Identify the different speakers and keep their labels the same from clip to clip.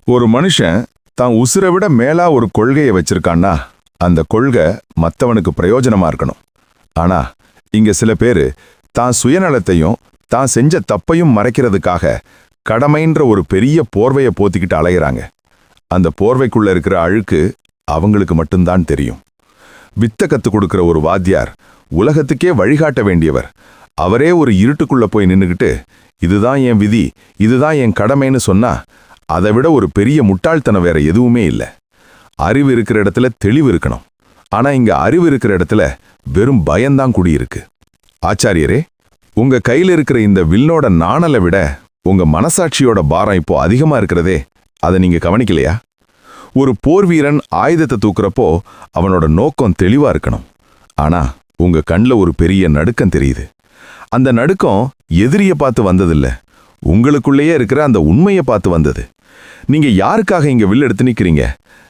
Speaker 1: ஒரு மனுஷன் தான் உசுரை விட மேலா ஒரு கொள்கையை வச்சிருக்கான்னா அந்த கொள்கை மத்தவனுக்கு பிரயோஜனமா இருக்கணும். ஆனா இங்க சில பேரு தான் சுயநலத்தையும் தான் செஞ்ச தப்பையும் மறைக்கிறதுக்காக கடமைன்ற ஒரு பெரிய போர்வையை போத்திக்கிட்டு அலையிறாங்க. அந்த போர்வைக்குள்ள இருக்கிற அழுக்கு அவங்களுக்கு மட்டும்தான் தெரியும். வித்த கத்து கொடுக்கிற ஒரு வாத்தியார் உலகத்துக்கே வழிகாட்ட வேண்டியவர். அவரே ஒரு இருட்டுக்குள்ள போய் நின்னுகிட்டு இதுதான் என் விதி, இதுதான் என் கடமைன்னு சொன்னா அதை விட ஒரு பெரிய முட்டாள்தனம் வேற எதுவுமே இல்லை. அறிவு இருக்கிற இடத்துல தெளிவு இருக்கணும். ஆனா இங்க அறிவு இருக்கிற இடத்துல வெறும் பயம்தான் குடியிருக்கு. ஆச்சாரியரே, உங்க கையில இருக்கிற இந்த வில்லோட நாணலை விட உங்க மனசாட்சியோட பாரம் இப்போ அதிகமா இருக்கிறதே, அதை நீங்க கவனிக்கலையா? ஒரு போர் வீரன் ஆயுதத்தை தூக்குறப்போ அவனோட நோக்கம் தெளிவா இருக்கணும். ஆனா உங்க கண்ணில் ஒரு பெரிய நடுக்கம் தெரியுது. அந்த நடுக்கம் எதிரிய பார்த்து வந்ததில்ல, உங்களுக்குள்ளேயே இருக்கிற அந்த உண்மையை பார்த்து வந்தது. நீங்க யாருக்காக இங்க வில் எடுத்து நிக்கிறீங்க?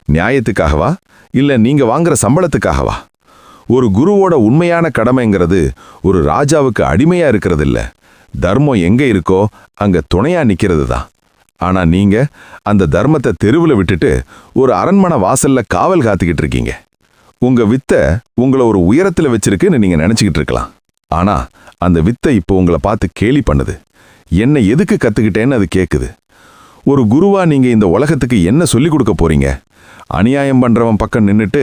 Speaker 1: நியாயத்துக்காகவா இல்ல நீங்க வாங்குற சம்பளத்துக்காகவா? ஒரு குருவோட உண்மையான கடமைங்கிறது ஒரு ராஜாவுக்கு அடிமையா இருக்கிறது இல்ல, தர்மம் எங்க இருக்கோ அங்க துணையா நிக்கிறது தான். ஆனா நீங்க அந்த தர்மத்தை தெருவில் விட்டுட்டு ஒரு அரண்மனை வாசல்ல காவல் காத்துக்கிட்டு இருக்கீங்க. உங்க வித்தை உங்களை ஒரு உயரத்துல வச்சிருக்குன்னு நீங்க நினைச்சுக்கிட்டு இருக்கலாம். ஆனா அந்த வித்தை இப்போ உங்களை பார்த்து கேலி பண்ணுது. என்ன எதுக்கு கத்துக்கிட்டேன்னு அது கேக்குது. ஒரு குருவா நீங்க இந்த உலகத்துக்கு என்ன சொல்லிக் கொடுக்க போறீங்க? அநியாயம் பண்றவன் பக்கம் நின்னுட்டு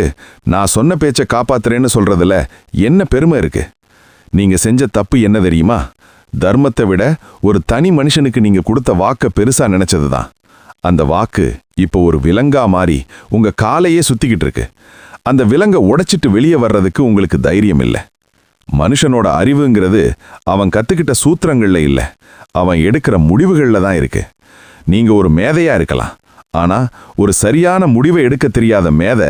Speaker 1: நான் சொன்ன பேச்சை காப்பாத்துறேன்னு சொல்றதுல என்ன பெருமை இருக்கு? நீங்க செஞ்ச தப்பு என்ன தெரியுமா? தர்மத்தை விட ஒரு தனி மனுஷனுக்கு நீங்க கொடுத்த வாக்க பெருசா நினைச்சதுதான். அந்த வாக்கு இப்போ ஒரு விலங்கா மாறி உங்க காலையே சுத்திக்கிட்டு இருக்கு. அந்த விலங்கை உடைச்சிட்டு வெளியே வர்றதுக்கு உங்களுக்கு தைரியம் இல்லை. மனுஷனோட அறிவுங்கிறது அவன் கத்துக்கிட்ட சூத்திரங்கள்ல இல்ல, அவன் எடுக்கிற முடிவுகள்ல தான் இருக்கு. நீங்க ஒரு மேதையா இருக்கலாம், ஆனா ஒரு சரியான முடிவை எடுக்க தெரியாத மேதை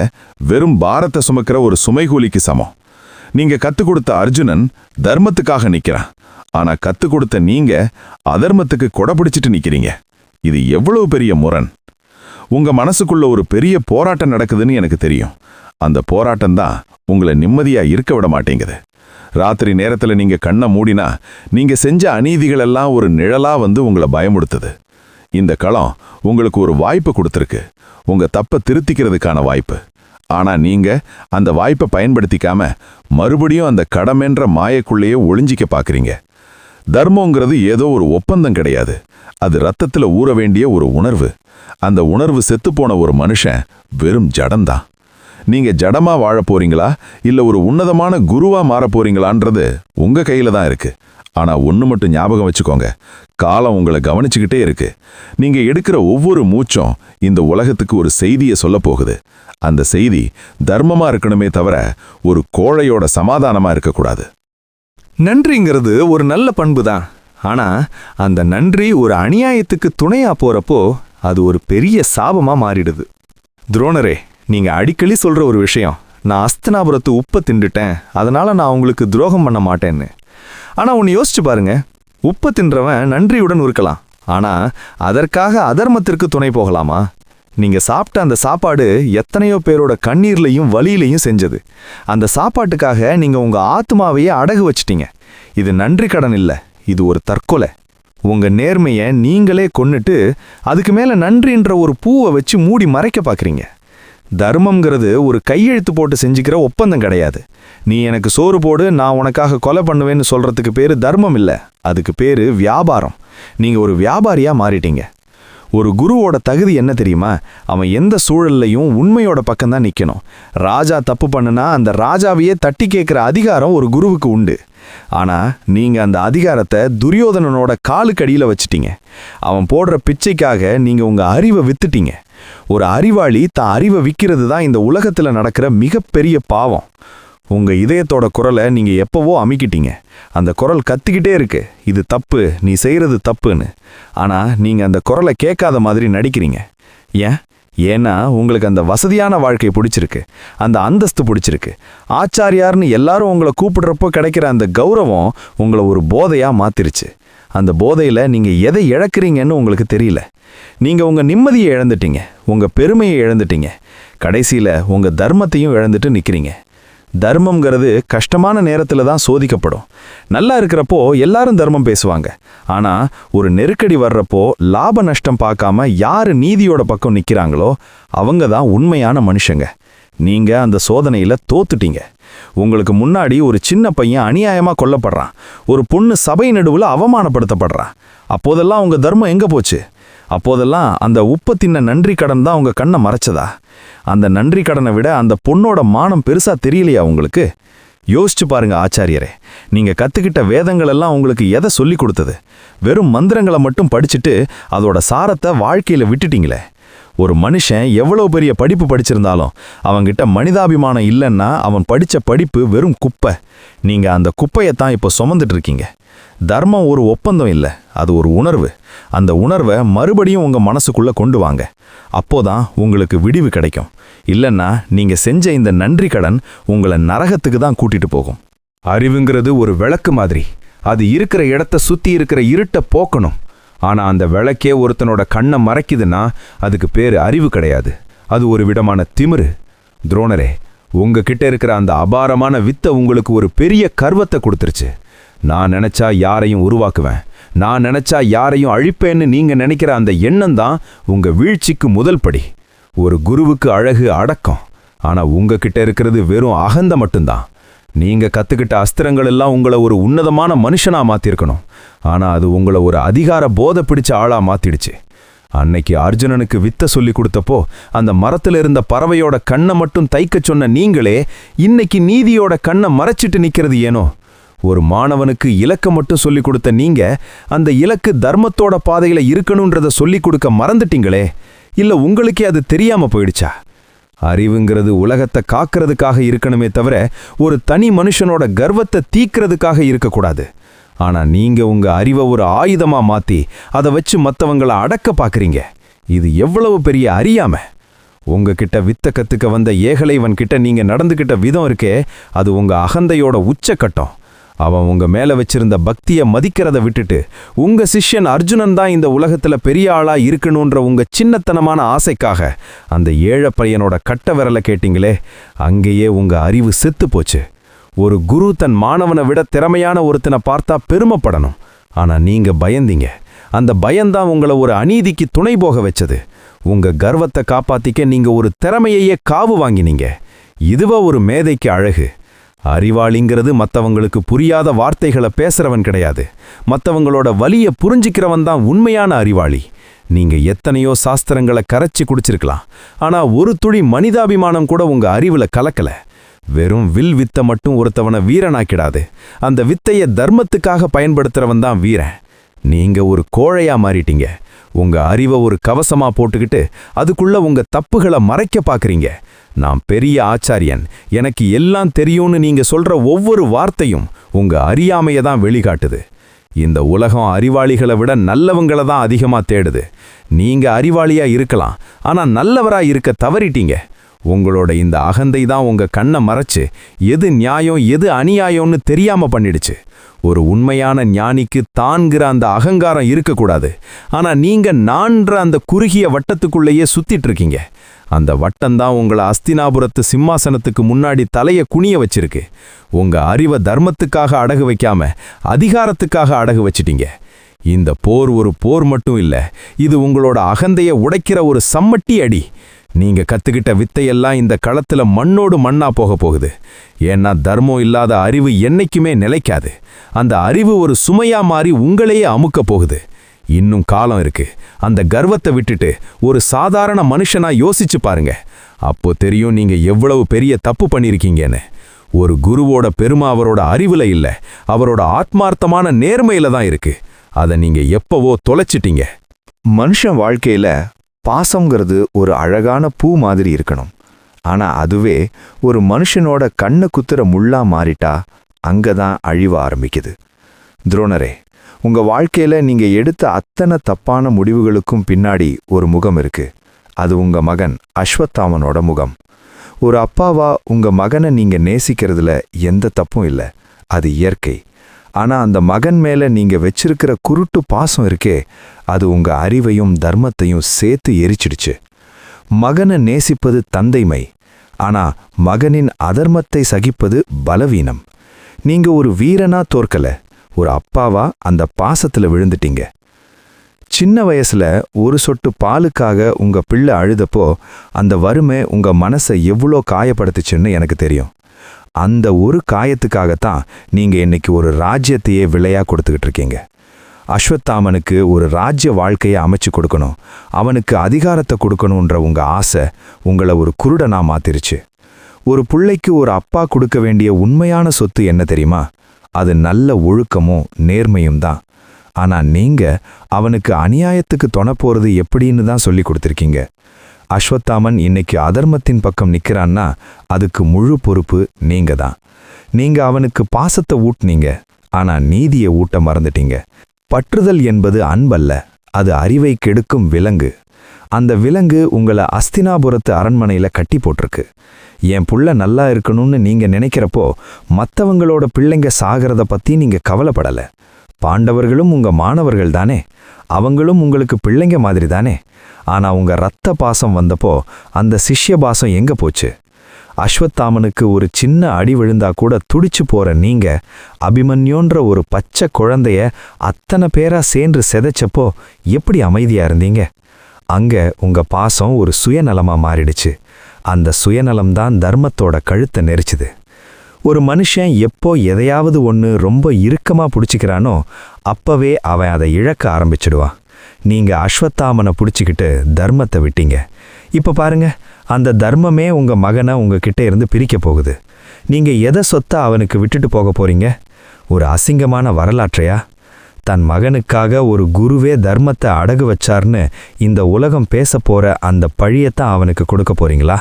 Speaker 1: வெறும் பாரத்தை சுமக்கிற ஒரு சுமைகூலிக்கு சமம். நீங்க கத்துக் கொடுத்த அர்ஜுனன் தர்மத்துக்காக நிக்கிறான், ஆனா கத்துக் கொடுத்த நீங்க அதர்மத்துக்கு கொடை பிடிச்சிட்டு நிக்கிறீங்க. இது எவ்வளவு பெரிய முரண்! உங்க மனசுக்குள்ள ஒரு பெரிய போராட்டம் நடக்குதுன்னு எனக்கு தெரியும். அந்த போராட்டம் தான் உங்களை நிம்மதியா இருக்க விட மாட்டேங்குது. ராத்திரி நேரத்துல நீங்க கண்ணை மூடினா நீங்க செஞ்ச அநீதிகள் எல்லாம் ஒரு நிழலா வந்து உங்களை பயமுடுத்துது. இந்த களம் உங்களுக்கு ஒரு வாய்ப்பு கொடுத்துருக்கு, உங்க தப்பை திருத்திக்கிறதுக்கான வாய்ப்பு. ஆனா நீங்க அந்த வாய்ப்பை பயன்படுத்திக்காம மறுபடியும் அந்த கடமைன்ற மாயக்குள்ளேயே ஒளிஞ்சிக்க பாக்குறீங்க. தர்மங்கிறது ஏதோ ஒரு ஒப்பந்தம் கிடையாது, அது ரத்தத்துல ஊற வேண்டிய ஒரு உணர்வு. அந்த உணர்வு செத்துப்போன ஒரு மனுஷன் வெறும் ஜடம்தான். நீங்க ஜடமா வாழ போறீங்களா இல்ல ஒரு உன்னதமான குருவா மாற போறீங்களான்றது உங்க கையில தான் இருக்கு. ஆனா ஒண்ணு மட்டும் ஞாபகம் வச்சுக்கோங்க, காலம் உங்களை கவனிச்சுக்கிட்டே இருக்கு. நீங்க எடுக்கிற ஒவ்வொரு மூச்சும் இந்த உலகத்துக்கு ஒரு செய்தியை சொல்ல போகுது. அந்த செய்தி தர்மமா இருக்கணுமே தவிர ஒரு கோழையோட சமாதானமா இருக்கக்கூடாது.
Speaker 2: நன்றிங்கிறது ஒரு நல்ல பண்பு தான். ஆனா அந்த நன்றி ஒரு அநியாயத்துக்கு துணையா போறப்போ அது ஒரு பெரிய சாபமா மாறிடுது. துரோணரே, நீங்க அடிக்கடி சொல்ற ஒரு விஷயம், நான் அஸ்தினாபுரத்து உப்பை தின்னுட்டேன், அதனால நான் உங்களுக்கு துரோகம் பண்ண மாட்டேன்னு. ஆனா ஒன்னு யோசிச்சு பாருங்க, உப்பை தின்றவன் நன்றியுடன் இருக்கலாம், ஆனா அதற்காக அதர்மத்திற்கு துணை போகலாமா? நீங்க சாப்பிட்ட அந்த சாப்பாடு எத்தனையோ பேரோட கண்ணீர்லையும் வலியிலையும் செஞ்சது. அந்த சாப்பாட்டுக்காக நீங்க உங்க ஆத்மாவையே அடகு வச்சிட்டீங்க. இது நன்றி கடன் இல்ல, இது ஒரு தற்கொலை. உங்க நேர்மையை நீங்களே கொன்னுட்டு அதுக்கு மேல நன்றின்ற ஒரு பூவை வச்சு மூடி மறைக்க பாக்குறீங்க. தர்மம்ங்கிறது ஒரு கையெழுத்து போட்டு செஞ்சுக்கிற ஒப்பந்தம் கிடையாது. நீ எனக்கு சோறு போடு, நான் உனக்காக கொலை பண்ணுவேன்னு சொல்றதுக்கு பேரு தர்மம் இல்ல, அதுக்கு பேரு வியாபாரம். நீங்க ஒரு வியாபாரியா மாறிட்டீங்க. ஒரு குருவோட தகுதி என்ன தெரியுமா? அவன் எந்த சூழல்லையும் உண்மையோட பக்கம்தான் நிக்கணும். ராஜா தப்பு பண்ணுனா அந்த ராஜாவையே தட்டி கேட்கிற அதிகாரம் ஒரு குருவுக்கு உண்டு. ஆனா நீங்க அந்த அதிகாரத்தை துரியோதனனோட காலுக்கடியில வச்சிட்டீங்க. அவன் போடுற பிச்சைக்காக நீங்க உங்க அறிவை வித்துட்டீங்க. ஒரு அறிவாளி தான் அறிவை விற்கிறது தான் இந்த உலகத்துல நடக்கிற மிகப்பெரிய பாவம். உங்க இதயத்தோட குரலை நீங்க எப்பவோ அமிக்கிட்டீங்க. அந்த குரல் கத்திக்கிட்டே இருக்கு, இது தப்பு, நீ செய்யறது தப்புன்னு. ஆனா நீங்க அந்த குரலை கேட்காத மாதிரி நடிக்கிறீங்க. ஏன்னா உங்களுக்கு அந்த வசதியான வாழ்க்கை பிடிச்சிருக்கு, அந்த அந்தஸ்து பிடிச்சிருக்கு. ஆச்சாரியார்னு எல்லாரும் உங்களை கூப்பிடுறப்போ கிடைக்கிற அந்த கௌரவம் உங்களை ஒரு போதையா மாத்திருச்சு. அந்த போதையில நீங்க எதை இழக்கிறீங்கன்னு உங்களுக்கு தெரியல. நீங்க உங்க நிம்மதியை இழந்துட்டீங்க, உங்க பெருமையை இழந்துட்டீங்க, கடைசியில உங்க தர்மத்தையும் இழந்துட்டு நிக்கிறீங்க. தர்மம்ங்கிறது கஷ்டமான நேரத்துல தான் சோதிக்கப்படும். நல்லா இருக்கிறப்போ எல்லாரும் தர்மம் பேசுவாங்க. ஆனா ஒரு நெருக்கடி வர்றப்போ லாப நஷ்டம் பார்க்காம யாரு நீதியோட பக்கம் நிக்கிறாங்களோ அவங்க தான் உண்மையான மனுஷங்க. நீங்க அந்த சோதனையில தோத்துட்டீங்க. உங்களுக்கு முன்னாடி ஒரு சின்ன பையன் அநியாயமா கொல்லப்படுறான். ஒரு பொண்ணு சபை நடுவுல அவமானப்படுத்தப்படுறான். அப்போதெல்லாம் உங்க தர்மம் எங்க போச்சு? அப்போதெல்லாம் அந்த உப்ப தின்ன நன்றி கடன் தான் உங்க கண்ணை மறைச்சதா? அந்த நன்றி கடனை விட அந்த பொண்ணோட மானம் பெருசா தெரியலையா உங்களுக்கு? யோசிச்சு பாருங்க ஆச்சாரியரே, நீங்க கத்துக்கிட்ட வேதங்கள் எல்லாம் உங்களுக்கு எதை சொல்லி கொடுத்தது? வெறும் மந்திரங்களை மட்டும் படிச்சுட்டு அதோட சாரத்தை வாழ்க்கையில விட்டுட்டீங்களே. ஒரு மனுஷன் எவ்வளவு பெரிய படிப்பு படிச்சிருந்தாலும் அவன்கிட்ட மனிதாபிமானம் இல்லைன்னா அவன் படிச்ச படிப்பு வெறும் குப்பை. நீங்க அந்த குப்பையத்தான் இப்போ சுமந்துட்டு இருக்கீங்க. தர்மம் ஒரு ஒப்பந்தம் இல்லை, அது ஒரு உணர்வு. அந்த உணர்வை மறுபடியும் உங்க மனசுக்குள்ள கொண்டு வாங்க. அப்போதான் உங்களுக்கு விடிவு கிடைக்கும். இல்லைன்னா நீங்க செஞ்ச இந்த நன்றி கடன் உங்களை நரகத்துக்கு தான் கூட்டிட்டு போகும். அறிவுங்கிறது ஒரு விளக்கு மாதிரி. அது இருக்கிற இடத்த சுத்தி இருக்கிற இருட்டை போக்கணும். ஆனா அந்த விளக்கே ஒருத்தனோட கண்ணை மறைக்குதுன்னா அதுக்கு பேரு அறிவு கிடையாது, அது ஒரு விதமான திமிரு. துரோணரே, உங்ககிட்ட இருக்கிற அந்த அபாரமான வித்தை உங்களுக்கு ஒரு பெரிய கர்வத்தை கொடுத்துருச்சு. நான் நினைச்சா யாரையும் உருவாக்குவேன், நான் நினைச்சா யாரையும் அழிப்பேன்னு நீங்க நினைக்கிற அந்த எண்ணம் தான் உங்க வீழ்ச்சிக்கு முதல் படி. ஒரு குருவுக்கு அழகு அடக்கம், ஆனா உங்ககிட்ட இருக்கிறது வெறும் அகந்த மட்டும்தான். நீங்க கத்துக்கிட்ட அஸ்திரங்கள் எல்லாம் உங்களை ஒரு உன்னதமான மனுஷனா மாத்திருக்கணும். ஆனா அது உங்களை ஒரு அதிகார போதை பிடிச்ச ஆளா மாத்திடுச்சு. அன்னைக்கு அர்ஜுனனுக்கு வித்தை சொல்லி கொடுத்தப்போ அந்த மரத்துல இருந்த பறவையோட கண்ணை மட்டும் தைக்க சொன்ன நீங்களே இன்னைக்கு நீதியோட கண்ணை மறைச்சிட்டு நிக்கிறது ஏனோ? ஒரு மாணவனுக்கு இலக்க மட்டும் சொல்லி கொடுத்த நீங்க அந்த இலக்கு தர்மத்தோட பாதையில இருக்கணும்ன்றத சொல்லி கொடுக்க மறந்துட்டீங்களே. இல்ல உங்களுக்கே அது தெரியாம போயிடுச்சா? அறிவுங்கிறது உலகத்தை காக்கிறதுக்காக இருக்கணுமே தவிர ஒரு தனி மனுஷனோட கர்வத்தை தீக்கிறதுக்காக இருக்கக்கூடாது. ஆனா நீங்க உங்க அறிவை ஒரு ஆயுதமா மாத்தி அதை வச்சு மத்தவங்களை அடக்க பாக்குறீங்க. இது எவ்வளவு பெரிய அறியாம! உங்ககிட்ட வித்த கத்துக்க வந்த ஏகலைவன் கிட்ட நீங்க நடந்துகிட்ட விதம் இருக்கே, அது உங்க அகந்தையோட உச்சக்கட்டம். அவன் உங்க மேல வச்சிருந்த பக்தியை மதிக்கிறத விட்டுட்டு உங்க சிஷ்யன் அர்ஜுனன் தான் இந்த உலகத்துல பெரிய ஆளா இருக்கணும்ன்ற உங்க சின்னத்தனமான ஆசைக்காக அந்த ஏழை பையனோட கட்ட விரலை கேட்டீங்களே, அங்கேயே உங்க அறிவு செத்து போச்சு. ஒரு குரு தன் மாணவனை விட திறமையான ஒருத்தனை பார்த்தா பெருமைப்படணும். ஆனா நீங்க பயந்தீங்க. அந்த பயம்தான் உங்களை ஒரு அநீதிக்கு துணை போக வச்சது. உங்க கர்வத்தை காப்பாத்திக்க நீங்க ஒரு திறமையையே காவு வாங்கினீங்க. இதுவா ஒரு மேதைக்கு அழகு? அறிவாளிங்கிறது மற்றவங்களுக்கு புரியாத வார்த்தைகளை பேசுறவன் கிடையாது, மற்றவங்களோட வலியை புரிஞ்சிக்கிறவன் தான் உண்மையான அறிவாளி. நீங்க எத்தனையோ சாஸ்திரங்களை கரைச்சி குடிச்சிருக்கலாம், ஆனா ஒரு துளி மனிதாபிமானம் கூட உங்க அறிவுல கலக்கல. வெறும் வில் வித்தை மட்டும் ஒருத்தவனை வீரனாக்கிடாது, அந்த வித்தையை தர்மத்துக்காக பயன்படுத்துறவன் தான் வீரன். நீங்க ஒரு கோழையா மாறிட்டீங்க. உங்க அறிவை ஒரு கவசமா போட்டுக்கிட்டு அதுக்குள்ள உங்க தப்புகளை மறைக்க பாக்குறீங்க. நான் பெரிய ஆச்சாரியன், எனக்கு எல்லாம் தெரியும்னு நீங்க சொல்ற ஒவ்வொரு வார்த்தையும் உங்க அறியாமையை தான் வெளிக்காட்டுது. இந்த உலகம் அறிவாளிகளை விட நல்லவங்களை தான் அதிகமா தேடுது. நீங்க அறிவாளியா இருக்கலாம், ஆனா நல்லவரா இருக்க தவறிட்டீங்க. உங்களோட இந்த அகந்தை தான் உங்க கண்ணை மறைச்சு எது நியாயம் எது அநியாயம்னு தெரியாம பண்ணிடுச்சு. ஒரு உண்மையான ஞானிக்கு தான்கிற அந்த அகங்காரம் இருக்கக்கூடாது. ஆனா நீங்க நான்ற அந்த குறுகிய வட்டத்துக்குள்ளேயே சுத்திட்டு இருக்கீங்க. அந்த வட்டம்தான் உங்களை அஸ்தினாபுரத்து சிம்மாசனத்துக்கு முன்னாடி தலையை குனிய வச்சிருக்கு. உங்க அறிவை தர்மத்துக்காக அடகு வைக்காம அதிகாரத்துக்காக அடகு வச்சிட்டீங்க. இந்த போர் ஒரு போர் மட்டும் இல்ல, இது உங்களோட அகந்தையை உடைக்கிற ஒரு சம்மட்டி அடி. நீங்க கத்துக்கிட்ட வித்தையெல்லாம் இந்த களத்துல மண்ணோடு மண்ணா போக போகுது. ஏன்னா தர்மம் இல்லாத அறிவு என்னைக்குமே நிலைக்காது. அந்த அறிவு ஒரு சுமையா மாறி உங்களையே அமுக்க போகுது. இன்னும் காலம் இருக்கு. அந்த கர்வத்தை விட்டுட்டு ஒரு சாதாரண மனுஷனா யோசிச்சு பாருங்க. அப்போ தெரியும் நீங்க எவ்வளவு பெரிய தப்பு பண்ணிருக்கீங்கன்னு. ஒரு குருவோட பெருமை அவரோட அறிவுல இல்ல, அவரோட ஆத்மார்த்தமான நேர்மையில தான் இருக்கு. அதை நீங்க எப்பவோ தொலைச்சிட்டீங்க.
Speaker 3: மனுஷன் வாழ்க்கையில பாசம்ங்கிறது ஒரு அழகான பூ மாதிரி இருக்கணும். ஆனா அதுவே ஒரு மனுஷனோட கண்ணை குத்துற முள்ளா மாறிட்டா அங்கதான் அழிவ ஆரம்பிக்குது. துரோணரே, உங்க வாழ்க்கையில நீங்க எடுத்த அத்தனை தப்பான முடிவுகளுக்கும் பின்னாடி ஒரு முகம் இருக்கு. அது உங்க மகன் அஸ்வத்தாமனோட முகம். ஒரு அப்பாவா உங்க மகனை நீங்க நேசிக்கிறதுல எந்த தப்பும் இல்லை, அது இயற்கை. ஆனா அந்த மகன் மேல நீங்க வச்சிருக்கிற குருட்டு பாசம் இருக்கே, அது உங்க அறிவையும் தர்மத்தையும் சேர்த்து எரிச்சிடுச்சு. மகனை நேசிப்பது தந்தைமை, ஆனா மகனின் அதர்மத்தை சகிப்பது பலவீனம். நீங்க ஒரு வீரனா தோற்கல, ஒரு அப்பாவா அந்த பாசத்துல விழுந்துட்டீங்க. சின்ன வயசுல ஒரு சொட்டு பாலுக்காக உங்க பிள்ளை அழுதப்போ அந்த வறுமை உங்க மனசை எவ்வளோ காயப்படுத்துச்சுன்னு எனக்கு தெரியும். அந்த ஒரு காயத்துக்காகத்தான் நீங்க இன்னைக்கு ஒரு ராஜ்யத்தையே விலையா கொடுத்துக்கிட்டு இருக்கீங்க. அஸ்வத்தாமனுக்கு ஒரு ராஜ்ய வாழ்க்கையை அமைச்சு கொடுக்கணும், அவனுக்கு அதிகாரத்தை கொடுக்கணுன்ற உங்க ஆசை உங்களை ஒரு குருடனா மாத்திருச்சு. ஒரு பிள்ளைக்கு ஒரு அப்பா கொடுக்க வேண்டிய உண்மையான சொத்து என்ன தெரியுமா? அது நல்ல ஒழுக்கமும் நேர்மையும் தான். ஆனா நீங்க அவனுக்கு அநியாயத்துக்கு துணை போறது எப்படின்னு தான் சொல்லி கொடுத்துருக்கீங்க. அஸ்வத்தாமன் இன்னைக்கு அதர்மத்தின் பக்கம் நிக்கிறான்னா அதுக்கு முழு பொறுப்பு நீங்க தான். நீங்க அவனுக்கு பாசத்தை ஊட்டினீங்க, ஆனா நீதியை ஊட்ட மறந்துட்டீங்க. பற்றுதல் என்பது அன்பல்ல, அது அறிவை கெடுக்கும் விலங்கு. அந்த விலங்கு உங்களை அஸ்தினாபுரத்து அரண்மனையில கட்டி போட்டிருக்கு. என் புள்ள நல்லா இருக்கணும்னு நீங்க நினைக்கிறப்போ மற்றவங்களோட பிள்ளைங்க சாகிறத பத்தி நீங்க கவலைப்படல. பாண்டவர்களும் உங்க மாணவர்கள் தானே, அவங்களும் உங்களுக்கு பிள்ளைங்க மாதிரி தானே. ஆனா உங்க ரத்த பாசம் வந்தப்போ அந்த சிஷ்ய பாசம் எங்க போச்சு? அஸ்வத்தாமனுக்கு ஒரு சின்ன அடி விழுந்தா கூட துடிச்சு போற நீங்க அபிமன்யோன்ற ஒரு பச்சை குழந்தைய அத்தனை பேரா சேர்ந்து செதைச்சப்போ எப்படி அமைதியா இருந்தீங்க? அங்க உங்க பாசம் ஒரு சுயநலமா மாறிடுச்சு. அந்த சுயநலம்தான் தர்மத்தோட கழுத்தை நெரிச்சுது. ஒரு மனுஷன் எப்போ எதையாவது ஒன்று ரொம்ப இறுக்கமா பிடிச்சிக்கிறானோ அப்பவே அவன் அதை இழக்க ஆரம்பிச்சிடுவான். நீங்க அஸ்வத்தாமனை பிடிச்சிக்கிட்டு தர்மத்தை விட்டீங்க. இப்ப பாருங்க, அந்த தர்மமே உங்க மகனை உங்ககிட்ட இருந்து பிரிக்க போகுது. நீங்க எதை சொத்தா அவனுக்கு விட்டுட்டு போக போறீங்க? ஒரு அசிங்கமான வரலாற்றையா? தன் மகனுக்காக ஒரு குருவே தர்மத்தை அடகு வச்சார்னு இந்த உலகம் பேச போற அந்த பழியத்தான் அவனுக்கு கொடுக்க போறீங்களா?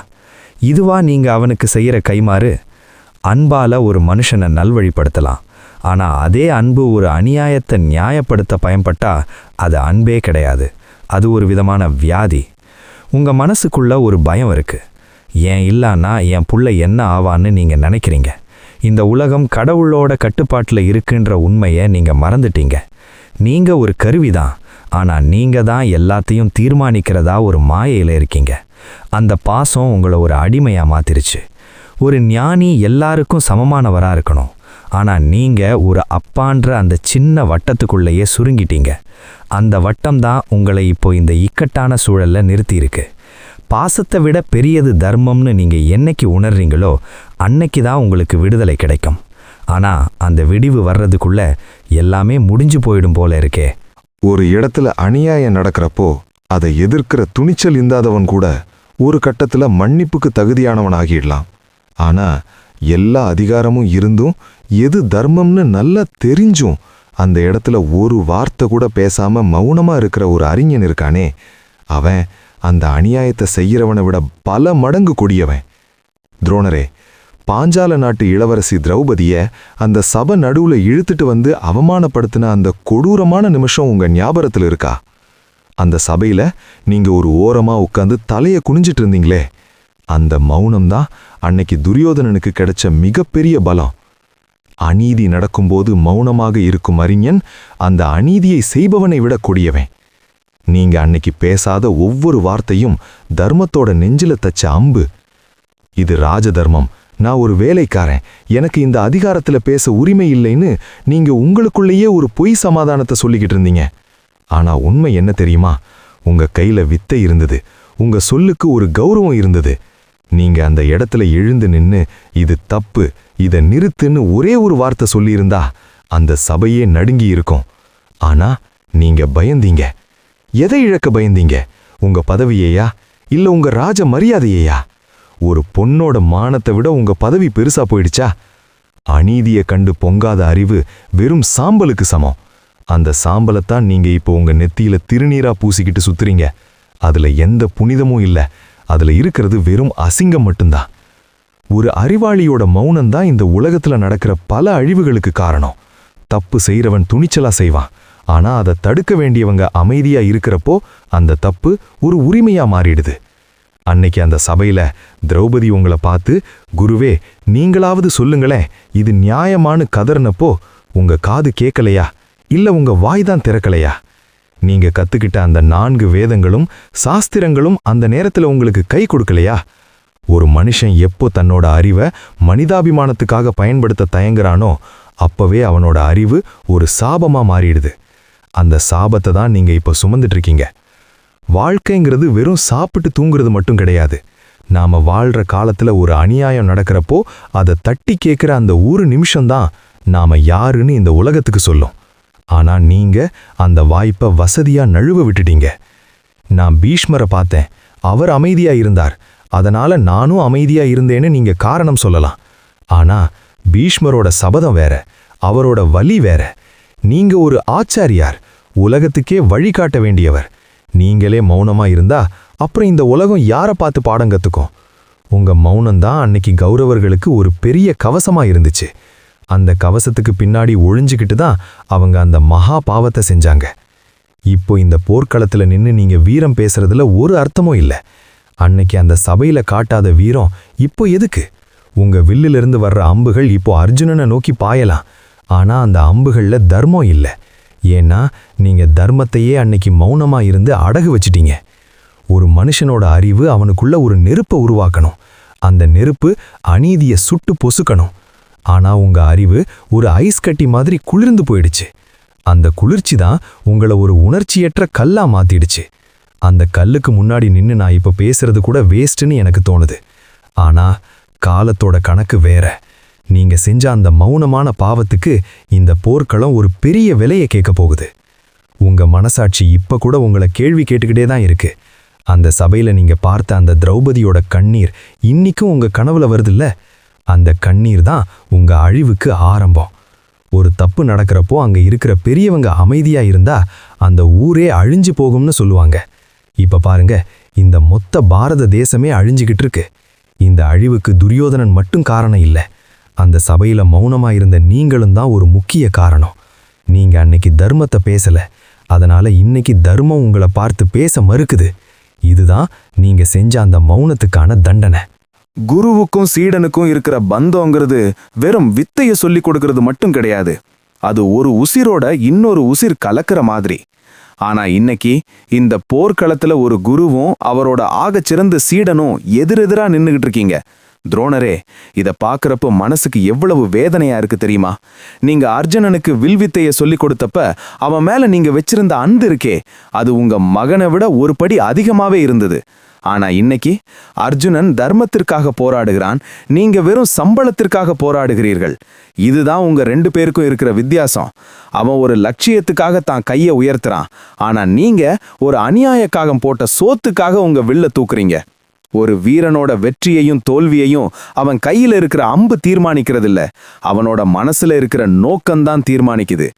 Speaker 3: இதுவா நீங்க அவனுக்கு செய்யற கைமாறு? அன்பால ஒரு மனுஷனை நல்வழிப்படுத்தலாம், ஆனா அதே அன்பு ஒரு அநியாயத்தை நியாயப்படுத்த பயன்பட்டா அது அன்பே கிடையாது, அது ஒரு விதமான வியாதி. உங்க மனசுக்குள்ள ஒரு பயம் இருக்கு. ஏன் இல்லைன்னா என் புள்ள என்ன ஆவான்னு நீங்க நினைக்கிறீங்க. இந்த உலகம் கடவுளோட கட்டுப்பாட்டில் இருக்குன்ற உண்மையை நீங்க மறந்துட்டீங்க. நீங்க ஒரு கருவிதான், ஆனா நீங்க தான் எல்லாத்தையும் தீர்மானிக்கிறதா ஒரு மாயையில இருக்கீங்க. அந்த பாசம் உங்களை ஒரு அடிமையா மாத்திருச்சு. ஒரு ஞானி எல்லாருக்கும் சமமானவரா இருக்கணும், ஆனா நீங்க ஒரு அப்பான்ற அந்த சின்ன வட்டத்துக்குள்ளேயே சுருங்கிட்டீங்க. அந்த வட்டம்தான் உங்களை இப்போ இந்த இக்கட்டான சூழல்ல நிறுத்தியிருக்கு. பாசத்தை விட பெரியது தர்மம்னு நீங்க என்னைக்கு உணர்றீங்களோ அன்னைக்கு தான் உங்களுக்கு விடுதலை கிடைக்கும். ஆனா அந்த விடிவு வர்றதுக்குள்ள எல்லாமே முடிஞ்சு போயிடும் போல இருக்கே.
Speaker 1: ஒரு இடத்துல அநியாயம் நடக்கிறப்போ அதை எதிர்க்கிற துணிச்சல் இல்லாதவன் கூட ஒரு கட்டத்துல மன்னிப்புக்கு தகுதியானவன் ஆகிடலாம். ஆனா எல்லா அதிகாரமும் இருந்தும் எது தர்மம்னு நல்லா தெரிஞ்சும் அந்த இடத்துல ஒரு வார்த்தை கூட பேசாம மௌனமா இருக்கிற ஒரு அறிஞன் இருக்கானே, அவன் அந்த அநியாயத்தை செய்யறவனை விட பல மடங்கு கொடியவன். துரோணரே, பாஞ்சால நாட்டு இளவரசி திரௌபதிய அந்த சபை நடுவுல இழுத்துட்டு வந்து அவமானப்படுத்தின அந்த கொடூரமான நிமிஷம் உங்க ஞாபகத்துல இருக்கா? அந்த சபையில நீங்க ஒரு ஓரமா உட்கார்ந்து தலைய குனிஞ்சிட்டு இருந்தீங்களே, அந்த மௌனம்தான் அன்னைக்கு துரியோதனனுக்கு கிடைச்ச மிகப்பெரிய பலம். அநீதி நடக்கும்போது மௌனமாக இருக்கும் அறிஞன் அந்த அநீதியை செய்பவனை விட கொடியவன். நீங்க அன்னைக்கு பேசாத ஒவ்வொரு வார்த்தையும் தர்மத்தோட நெஞ்சில தச்ச அம்பு. இது ராஜ தர்மம், நான் ஒரு வேலைக்காரன், எனக்கு இந்த அதிகாரத்துல பேச உரிமை இல்லைன்னு நீங்க உங்களுக்குள்ளேயே ஒரு பொய் சமாதானத்தை சொல்லிக்கிட்டு இருந்தீங்க. ஆனா உண்மை என்ன தெரியுமா? உங்க கையில வித்தை இருந்தது, உங்க சொல்லுக்கு ஒரு கௌரவம் இருந்தது. நீங்க அந்த இடத்துல எழுந்து நின்னு இது தப்பு, இதை நிறுத்துன்னு ஒரே ஒரு வார்த்தை சொல்லியிருந்தா அந்த சபையே நடுங்கி இருக்கும். ஆனா நீங்க பயந்தீங்க. எதை இழக்க பயந்தீங்க? உங்க பதவியையா, இல்ல உங்க ராஜ மரியாதையையா? ஒரு பொண்ணோட மானத்தை விட உங்க பதவி பெருசா போயிடுச்சா? அநீதியை கண்டு பொங்காத அறிவு வெறும் சாம்பலுக்கு சமம். அந்த சாம்பலைத்தான் நீங்க இப்போ உங்க நெத்தியில திருநீரா பூசிக்கிட்டு சுத்துறீங்க. அதுல எந்த புனிதமும் இல்ல, அதுல இருக்கிறது வெறும் அசிங்கம் மட்டும்தான். ஒரு அறிவாளியோட மௌனம்தான் இந்த உலகத்துல நடக்கிற பல அழிவுகளுக்கு காரணம். தப்பு செய்யறவன் துணிச்சலா செய்வான், ஆனா அதை தடுக்க வேண்டியவங்க அமைதியா இருக்கிறப்போ அந்த தப்பு ஒரு உரிமையா மாறிடுது. அன்னைக்கு அந்த சபையில திரௌபதி உங்களை பார்த்து, குருவே நீங்களாவது சொல்லுங்களேன், இது நியாயமானு கதறினப்போ உங்க காது கேட்கலையா, இல்ல உங்க வாய்தான் திறக்கலையா? நீங்க கத்துக்கிட்ட அந்த 4 வேதங்களும் சாஸ்திரங்களும் அந்த நேரத்துல உங்களுக்கு கை கொடுக்கலையா?
Speaker 2: ஒரு மனுஷன் எப்போ தன்னோட அறிவை மனிதாபிமானத்துக்காக பயன்படுத்த தயங்குறானோ அப்பவே அவனோட அறிவு ஒரு சாபமா மாறிடுது. அந்த சாபத்தை தான் நீங்க இப்போ சுமந்துட்டு இருக்கீங்க. வாழ்க்கைங்கிறது வெறும் சாப்பிட்டு தூங்குறது மட்டும் கிடையாது. நாம வாழ்ற காலத்துல ஒரு அநியாயம் நடக்கிறப்போ அதை தட்டி கேட்கிற அந்த ஒரு நிமிஷம்தான் நாம யாருன்னு இந்த உலகத்துக்கு சொல்லும். ஆனா நீங்க அந்த வாய்ப்பை வசதியா நழுவ விட்டுட்டீங்க. நான் பீஷ்மரை பார்த்தேன், அவர் அமைதியா இருந்தார், அதனால நானும் அமைதியா இருந்தேன்னு நீங்க காரணம் சொல்லலாம். ஆனா பீஷ்மரோட சபதம் வேற, அவரோட வலி வேற. நீங்க ஒரு ஆச்சாரியார், உலகத்துக்கே வழிகாட்ட வேண்டியவர். நீங்களே மௌனமா இருந்தா அப்புறம் இந்த உலகம் யாரை பார்த்து பாடம் கத்துக்கும்? உங்க மௌனம்தான் அன்னைக்கு கௌரவர்களுக்கு ஒரு பெரிய கவசமா இருந்துச்சு. அந்த கவசத்துக்கு பின்னாடி ஒழிஞ்சுக்கிட்டு தான் அவங்க அந்த மகா பாவத்தை செஞ்சாங்க. இப்போ இந்த போர்க்களத்துல நின்னு நீங்க வீரம் பேசுறதுல ஒரு அர்த்தமும் இல்லை. அன்னைக்கு அந்த சபையில காட்டாத வீரம் இப்போ எதுக்கு? உங்க வில்லிலிருந்து வர்ற அம்புகள் இப்போ அர்ஜுனனை நோக்கி பாயலாம். ஆனா அந்த அம்புகள்ல தர்மம் இல்லை. ஏன்னா நீங்க தர்மத்தையே அன்னைக்கு மௌனமா இருந்து அடகு வச்சிட்டீங்க. ஒரு மனுஷனோட அறிவு அவனுக்குள்ள ஒரு நெருப்பை உருவாக்கணும். அந்த நெருப்பு அநீதியை சுட்டு பொசுக்கணும். ஆனா உங்க அறிவு ஒரு ஐஸ் கட்டி மாதிரி குளிர்ந்து போயிடுச்சு. அந்த குளிர்ச்சி தான் உங்களை ஒரு உணர்ச்சியற்ற கல்லா மாத்திடுச்சு. அந்த கல்லுக்கு முன்னாடி நின்னு நான் இப்ப பேசுறது கூட வேஸ்ட்னு எனக்கு தோணுது. ஆனா காலத்தோட கணக்கு வேற. நீங்க செஞ்ச அந்த மௌனமான பாவத்துக்கு இந்த போர்க்களம் ஒரு பெரிய விலையை கேட்க போகுது. உங்க மனசாட்சி இப்ப கூட உங்களை கேள்வி கேட்டுக்கிட்டே தான் இருக்கு. அந்த சபையில நீங்க பார்த்த அந்த திரௌபதியோட கண்ணீர் இன்னிக்கும் உங்க கனவுல வருதுல்ல? அந்த கண்ணீர் தான் உங்க அழிவுக்கு ஆரம்பம். ஒரு தப்பு நடக்கிறப்போ அங்க இருக்கிற பெரியவங்க அமைதியா இருந்தா அந்த ஊரே அழிஞ்சு போகும்னு சொல்லுவாங்க. இப்ப பாருங்க, இந்த மொத்த பாரத தேசமே அழிஞ்சுகிட்டு இருக்கு. இந்த அழிவுக்கு துரியோதனன் மட்டும் காரணம் இல்லை. அந்த சபையில மௌனமா இருந்த நீங்களும் தான் ஒரு முக்கிய காரணம். நீங்க அன்னைக்கு தர்மத்தை பேசல, அதனால இன்னைக்கு தர்மம் உங்களை பார்த்து பேச மறுக்குது. இதுதான் நீங்க செஞ்ச அந்த மௌனத்துக்கான தண்டனை.
Speaker 4: குருவுக்கும் சீடனுக்கும் இருக்கிற பந்தங்கிறது வெறும் வித்தைய சொல்லி கொடுக்கறது மட்டும் கிடையாது. அது ஒரு உசிரோட இன்னொரு உசிர் கலக்கிற மாதிரி. ஆனா இன்னைக்கு இந்த போர்க்களத்துல ஒரு குருவும் அவரோட ஆகச்சிறந்த சீடனும் எதிரெதிரா நின்னுகிட்டு இருக்கீங்க. துரோணரே, இத பாக்குறப்ப மனசுக்கு எவ்வளவு வேதனையா இருக்கு தெரியுமா? நீங்க அர்ஜுனனுக்கு வில்வித்தைய சொல்லி கொடுத்தப்ப அவன் மேல நீங்க வச்சிருந்த அன்பு இருக்கே, அது உங்க மகனை விட ஒரு படி அதிகமாவே இருந்தது. ஆனா இன்னைக்கு அர்ஜுனன் தர்மத்திற்காக போராடுகிறான், நீங்க வெறும் சம்பளத்திற்காக போராடுகிறீர்கள். இதுதான் உங்க 2 பேருக்கும் இருக்கிற வித்தியாசம். அவன் ஒரு லட்சியத்துக்காக தான் கையை உயர்த்துறான், ஆனா நீங்க ஒரு அநியாயக்காகம் போட்ட சோத்துக்காக உங்க வில்ல தூக்குறீங்க. ஒரு வீரனோட வெற்றியையும் தோல்வியையும் அவன் கையில இருக்கிற அம்பு தீர்மானிக்கிறது இல்ல, அவனோட மனசுல இருக்கிற நோக்கம்தான் தீர்மானிக்குது.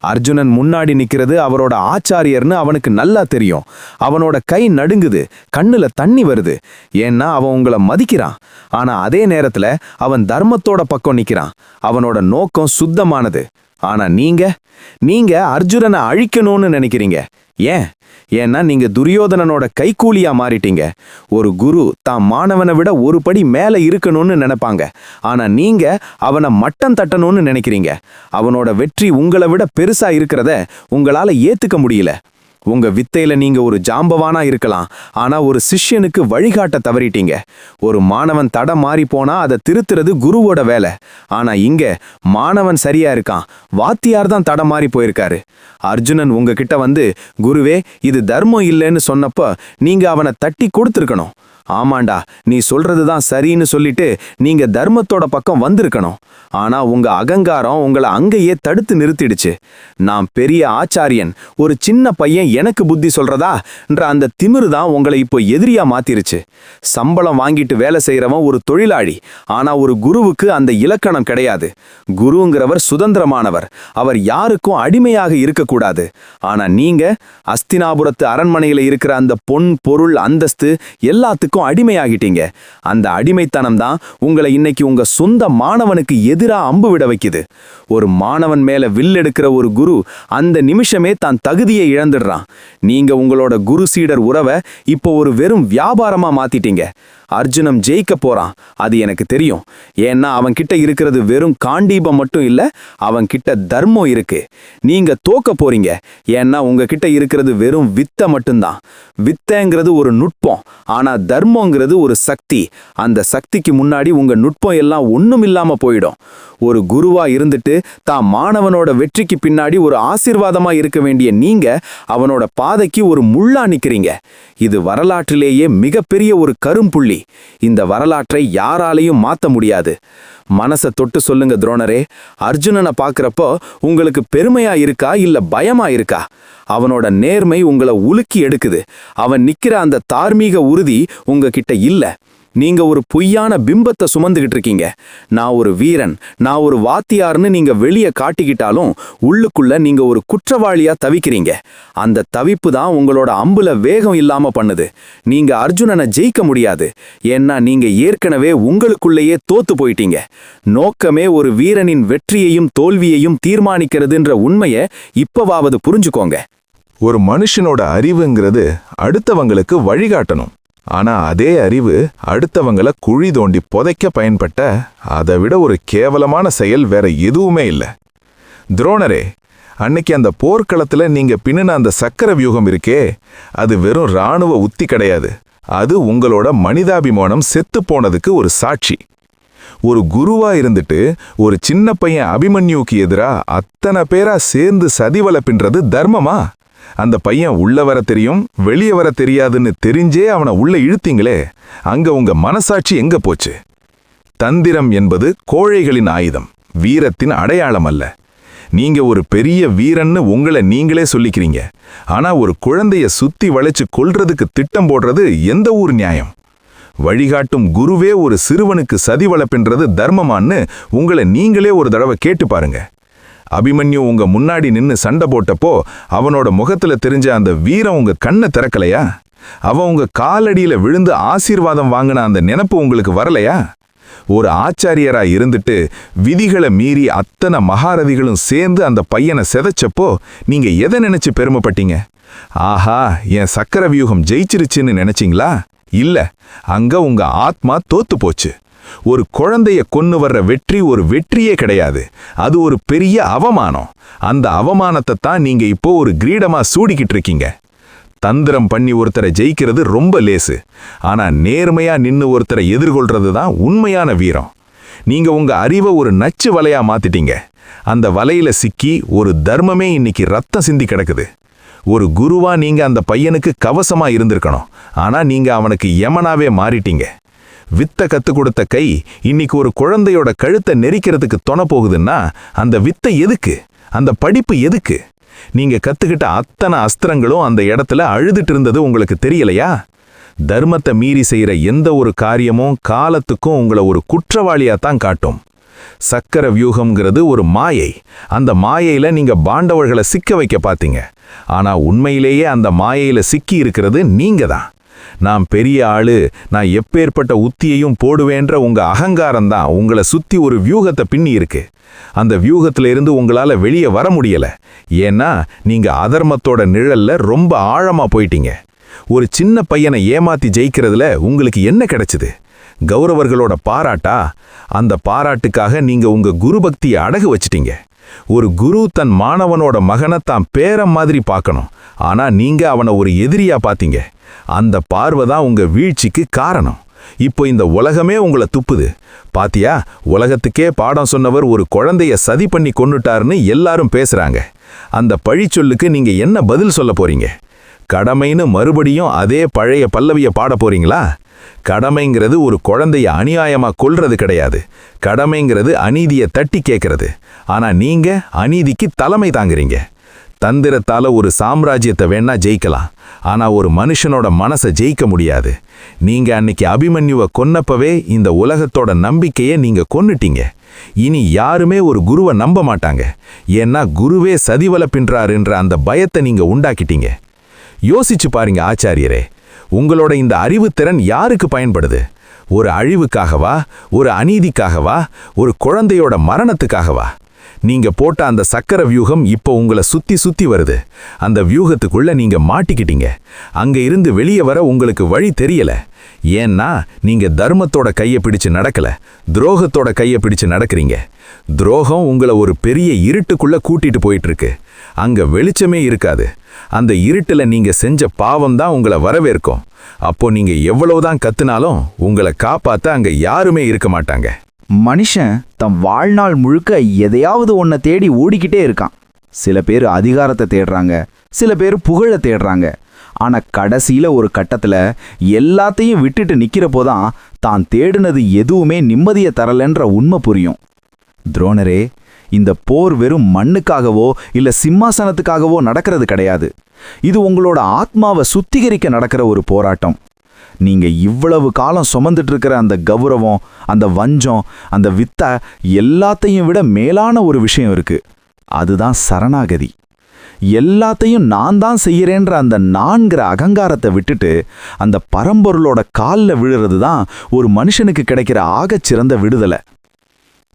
Speaker 4: அர்ஜுனன் முன்னாடி நிக்கிறது அவரோட ஆச்சாரியர்னு அவனுக்கு நல்லா தெரியும். அவனோட கை நடுங்குது, கண்ணுல தண்ணி வருது. ஏன்னா அவன் உங்களை மதிக்கிறான். ஆனா அதே நேரத்துல அவன் தர்மத்தோட பக்கம் நிக்கிறான். அவனோட நோக்கம் சுத்தமானது. ஆனா நீங்க அர்ஜுனனை அழிக்கணும்னு நினைக்கிறீங்க. ஏன்னா நீங்க துரியோதனனோட கைக்கூலியா மாறிட்டீங்க. ஒரு குரு தான் மாணவனை விட ஒரு படி மேல இருக்கணும்னு நினைப்பாங்க. ஆனா நீங்க அவனை மட்டம் தட்டணும்னு நினைக்கிறீங்க. அவனோட வெற்றி உங்களை விட பெருசா இருக்கிறத உங்களால ஏத்துக்க முடியல. உங்க வித்தையில நீங்க ஒரு ஜாம்பவானா இருக்கலாம், ஆனா ஒரு சிஷ்யனுக்கு வழிகாட்ட தவறிட்டீங்க. ஒரு மாணவன் தடம் மாறி போனா அதை திருத்துறது குருவோட வேலை. ஆனா இங்க மாணவன் சரியா இருக்கான், வாத்தியார் தான் தடம் மாறி போயிருக்காரு. அர்ஜுனன் உங்ககிட்ட வந்து, குருவே இது தர்மம் இல்லைன்னு சொன்னப்ப நீங்க அவனை தட்டி கொடுத்துருக்கணும். ஆமாண்டா, நீ சொல்றதுதான் சரின்னு சொல்லிட்டு நீங்க தர்மத்தோட பக்கம் வந்திருக்கணும். ஆனா உங்க அகங்காரம் உங்களை அங்கேயே தடுத்து நிறுத்திடுச்சு. நான் பெரிய ஆச்சாரியன், ஒரு சின்ன பையன் எனக்கு புத்தி சொல்றதா என்ற அந்த திமிரு தான் உங்களை இப்போ எதிரியா மாத்திருச்சு. சம்பளம் வாங்கிட்டு வேலை செய்யறவன் ஒரு தொழிலாளி, ஆனா ஒரு குருவுக்கு அந்த இலக்கணம் கிடையாது. குருங்கிறவர் சுதந்திரமானவர், அவர் யாருக்கும் அடிமையாக இருக்கக்கூடாது. ஆனா நீங்க அஸ்தினாபுரத்து அரண்மனையில இருக்கிற அந்த பொன் பொருள் அந்தஸ்து எல்லாத்துக்கும் அடிமையாகிட்டீங்க. அந்த அடிமைத்தனம் தான் உங்களை இன்னைக்கு உங்க சொந்த மாணவனுக்கு எதிரா அம்பு விட வைக்குது. ஒரு மாணவன் மேல வில் எடுக்கிற ஒரு குரு அந்த நிமிஷமே தான் தகுதியை இழந்துடுறான். நீங்க உங்களோட குரு சீடர் உறவை இப்போ ஒரு வெறும் வியாபாரமா மாத்திட்டீங்க. அர்ஜுனன் ஜெயிக்க போறான், அது எனக்கு தெரியும். ஏன்னா அவன் கிட்ட இருக்கிறது வெறும் காண்டீபம் மட்டும் இல்ல, அவன் கிட்ட தர்மம் இருக்கு. நீங்க தோக்க போறீங்க, ஏன்னா உங்ககிட்ட இருக்கிறது வெறும் வித்தை மட்டும்தான். வித்தைங்கிறது ஒரு நுட்பம், ஆனா தர்மங்கிறது ஒரு சக்தி. அந்த சக்திக்கு முன்னாடி உங்க நுட்பம் எல்லாம் ஒண்ணும் இல்லாம போயிடும். ஒரு குருவா இருந்துட்டு தான் மாணவனோட வெற்றிக்கு பின்னாடி ஒரு ஆசீர்வாதமா இருக்க வேண்டிய நீங்க அவனோட பாதைக்கு ஒரு முள்ளா நிக்கிறீங்க. இது வரலாற்றிலேயே மிகப்பெரிய ஒரு கரும்புள்ளி. இந்த வரலாற்றை யாராலையும் மாத்த முடியாது. மனசை தொட்டு சொல்லுங்க துரோணரே, அர்ஜுனனை பார்க்கறப்போ உங்களுக்கு பெருமையா இருக்கா இல்ல பயமா இருக்கா? அவனோட நேர்மை உங்களை உலுக்கி எடுக்குது. அவன் நிக்கிற அந்த தார்மீக உறுதி உங்ககிட்ட இல்ல. நீங்க ஒரு பொய்யான பிம்பத்தை சுமந்துகிட்டு இருக்கீங்க. நான் ஒரு வீரன், நான் ஒரு வாத்தியார்னு நீங்க வெளியே காட்டிக்கிட்டாலும் உள்ளுக்குள்ள நீங்க ஒரு குற்றவாளியா தவிக்கிறீங்க. அந்த தவிப்பு தான் உங்களோட அம்புல வேகம் இல்லாம பண்ணுது. நீங்க அர்ஜுனனை ஜெயிக்க முடியாது, ஏன்னா நீங்க ஏற்கனவே உங்களுக்குள்ளேயே தோத்து போயிட்டீங்க. நோக்கமே ஒரு வீரனின் வெற்றியையும் தோல்வியையும் தீர்மானிக்கிறதுன்ற உண்மையை இப்பவாவது புரிஞ்சுக்கோங்க.
Speaker 1: ஒரு மனுஷனோட அறிவுங்கிறது அடுத்தவங்களுக்கு வழிகாட்டணும். ஆனா அதே அறிவு அடுத்தவங்கள குழி தோண்டி புதைக்க பயன்பட்ட அதை விட ஒரு கேவலமான செயல் வேற எதுவுமே இல்லை. துரோணரே, அன்னைக்கு அந்த போர்க்களத்துல நீங்க பின்னின அந்த சக்கர வியூகம் இருக்கே, அது வெறும் இராணுவ உத்தி கிடையாது. அது உங்களோட மனிதாபிமானம் செத்து போனதுக்கு ஒரு சாட்சி. ஒரு குருவா இருந்துட்டு ஒரு சின்ன பையன் அபிமன்யுக்கு எதிரா அத்தனை பேரா சேர்ந்து சதிவலை பின்றது தர்மமா? அந்த பையன் உள்ள வர தெரியும், வெளியே வர தெரியாதுன்னு தெரிஞ்சே அவனை உள்ள இழுத்தீங்களே, அங்க உங்க மனசாட்சி எங்க போச்சு? தந்திரம் என்பது கோழைகளின் ஆயுதம், வீரத்தின் அடையாளம் அல்ல. நீங்க ஒரு பெரிய வீரன்னு உங்களை நீங்களே சொல்லிக்கிறீங்க. ஆனா ஒரு குழந்தைய சுத்தி வளைச்சு கொல்றதுக்கு திட்டம் போடுறது எந்த ஊர் நியாயம்? வழிகாட்டும் குருவே ஒரு சிறுவனுக்கு சதி வளர்ப்பின்றது தர்மமான்னு உங்களை நீங்களே ஒரு தடவை கேட்டு பாருங்க. அபிமன்யு உங்க முன்னாடி நின்னு சண்டை போட்டப்போ அவனோட முகத்துல தெரிஞ்ச அந்த வீரம் உங்க கண்ணை திறக்கலையா? அவன் உங்க காலடியில விழுந்து ஆசீர்வாதம் வாங்கின அந்த நினைப்பு உங்களுக்கு வரலையா? ஒரு ஆச்சாரியரா இருந்துட்டு விதிகளை மீறி அத்தனை மகாரதிகளும் சேர்ந்து அந்த பையனை செதைச்சப்போ நீங்க எதை நினைச்சு பெருமைப்பட்டீங்க? ஆஹா, என் சக்கர வியூகம் ஜெயிச்சிருச்சுன்னு நினைச்சிங்களா? இல்ல, அங்க உங்க ஆத்மா தோத்து போச்சு. ஒரு குழந்தைய கொன்னு வர்ற வெற்றி ஒரு வெற்றியே கிடையாது, அது ஒரு பெரிய அவமானம். அந்த அவமானத்தை தான் நீங்க இப்போ ஒரு கிரீடமா சூடிக்கிட்டு இருக்கீங்க. தந்திரம் பண்ணி ஒருத்தரை ஜெயிக்கிறது ரொம்ப லேசு, ஆனா நேர்மையா நின்னு ஒருத்தரை எதிர்கொள்றது தான் உண்மையான வீரம். நீங்க உங்க அறிவை ஒரு நச்சு வலையா மாத்திட்டீங்க. அந்த வலையில சிக்கி ஒரு தர்மமே இன்னைக்கு ரத்தம் சிந்தி கிடக்குது. ஒரு குருவா நீங்க அந்த பையனுக்கு கவசமா இருந்திருக்கணும், ஆனா நீங்க அவனுக்கு யமனாவே மாறிட்டீங்க. வித்த கத்து கொடுத்த கை இன்னைக்கு ஒரு குழந்தையோட கழுத்தை நெரிக்கிறதுக்கு தொண போகுதுன்னா அந்த வித்தை எதுக்கு? அந்த படிப்பு எதுக்கு? நீங்க கத்துக்கிட்ட அத்தனை அஸ்திரங்களும் அந்த இடத்துல அழுதுட்டு இருந்தது உங்களுக்கு தெரியலையா? தர்மத்தை மீறி செய்யற எந்த ஒரு காரியமும் காலத்துக்கும் உங்களை ஒரு குற்றவாளியா தான் காட்டும். சக்கர வியூகம்ங்கிறது ஒரு மாயை. அந்த மாயையில நீங்க பாண்டவர்களை சிக்க வைக்க பார்த்தீங்க. ஆனா உண்மையிலேயே அந்த மாயையில சிக்கி இருக்கிறது நீங்க தான். நான் பெரிய ஆளு, நான் எப்பேற்பட்ட உத்தியையும் போடுவேன்ற உங்க அகங்காரம் தான் உங்களை சுத்தி ஒரு வியூகத்தை பின்னி இருக்கு. அந்த வியூகத்துல இருந்து உங்களால வெளியே வர முடியல, ஏன்னா நீங்க அதர்மத்தோட நிழல்ல ரொம்ப ஆழமா போயிட்டீங்க. ஒரு சின்ன பையனை ஏமாத்தி ஜெயிக்கிறதுல உங்களுக்கு என்ன கிடைச்சது? கௌரவர்களோட பாராட்டா? அந்த பாராட்டுக்காக நீங்க உங்க குரு பக்தியை அடகு வச்சிட்டீங்க. ஒரு குரு தன் மாணவனோட மகனை தான் பேரம் மாதிரி பார்க்கணும், ஆனா நீங்க அவனை ஒரு எதிரியா பார்த்தீங்க. அந்த பார்வை தான் உங்க வீழ்ச்சிக்கு காரணம். இப்போ இந்த உலகமே உங்களை துப்புது. பாத்தியா, உலகத்துக்கே பாடம் சொன்னவர் ஒரு குழந்தைய சதி பண்ணி கொன்னுட்டாருன்னு எல்லாரும் பேசுறாங்க. அந்த பழிச்சொல்லுக்கு நீங்க என்ன பதில் சொல்ல போறீங்க? கடமைன்னு மறுபடியும் அதே பழைய பல்லவிய பாட போறீங்களா? கடமைங்கிறது ஒரு குழந்தைய அநியாயமா கொல்றது கிடையாது. கடமைங்கிறது அநீதியை தட்டி கேட்கறது. ஆனா நீங்க அநீதிக்கு தலைமை தாங்குறீங்க. தந்திரத்தால ஒரு சாம்ராஜ்யத்தை வேணா ஜெயிக்கலாம், ஆனா ஒரு மனுஷனோட மனசை ஜெயிக்க முடியாது. நீங்க அன்னைக்கு அபிமன்யுவை கொன்னப்பவே இந்த உலகத்தோட நம்பிக்கையை நீங்க கொன்னுட்டீங்க. இனி யாருமே ஒரு குருவை நம்ப மாட்டாங்க, ஏன்னா குருவே சதிவலை பின்றாருன்ற அந்த பயத்தை நீங்க உண்டாக்கிட்டீங்க. யோசிச்சு பாருங்க ஆச்சாரியரே, உங்களோட இந்த அறிவுத்திறன் யாருக்கு பயன்படுது? ஒரு அழிவுக்காகவா? ஒரு அநீதிக்காகவா? ஒரு குழந்தையோட மரணத்துக்காகவா?
Speaker 2: நீங்க போட்ட அந்த சக்கர வியூகம் இப்போ உங்களை சுத்தி சுத்தி வருது. அந்த வியூகத்துக்குள்ள நீங்க மாட்டிக்கிட்டீங்க. அங்க இருந்து வெளியே வர உங்களுக்கு வழி தெரியல. ஏன்னா நீங்க தர்மத்தோட கையை பிடிச்சு நடக்கல, துரோகத்தோட கையை பிடிச்சு நடக்கிறீங்க. துரோகம் உங்களை ஒரு பெரிய இருட்டுக்குள்ள கூட்டிட்டு போயிட்டு இருக்கு. அங்க வெளிச்சமே இருக்காது. அந்த இருட்டுல நீங்க செஞ்ச பாவம் தான் உங்களை வரவேற்கும். அப்போ நீங்க எவ்வளவுதான் கத்துனாலும் உங்களை காப்பாத்த அங்க யாருமே இருக்க மாட்டாங்க.
Speaker 5: மனுஷன் தம் வாழ்நாள் முழுக்க எதையாவது ஒன்றை தேடி ஓடிக்கிட்டே இருக்கான். சில பேர் அதிகாரத்தை தேடுறாங்க, சில பேர் புகழை தேடுறாங்க. ஆனால் கடைசியில் ஒரு கட்டத்தில் எல்லாத்தையும் விட்டுட்டு நிற்கிறப்போதான் தான் தேடினது எதுவுமே நிம்மதியை தரலன்ற உண்மை புரியும். துரோணரே, இந்த போர் வெறும் மண்ணுக்காகவோ இல்லை சிம்மாசனத்துக்காகவோ நடக்கிறது கிடையாது. இது உங்களோட ஆத்மாவை சுத்திகரிக்க நடக்கிற ஒரு போராட்டம். நீங்க இவ்வளவு காலம் சுமந்துட்டு இருக்கிற அந்த கௌரவம், அந்த வஞ்சம், அந்த வித்தை எல்லாத்தையும் விட மேலான ஒரு விஷயம் இருக்கு. அதுதான் சரணாகதி. எல்லாத்தையும் நான் தான் செய்யறேன்ற அந்த நான்கிற அகங்காரத்தை விட்டுட்டு அந்த பரம்பொருளோட காலில் விழுறது தான் ஒரு மனுஷனுக்கு கிடைக்கிற ஆகச்சிறந்த விடுதலை.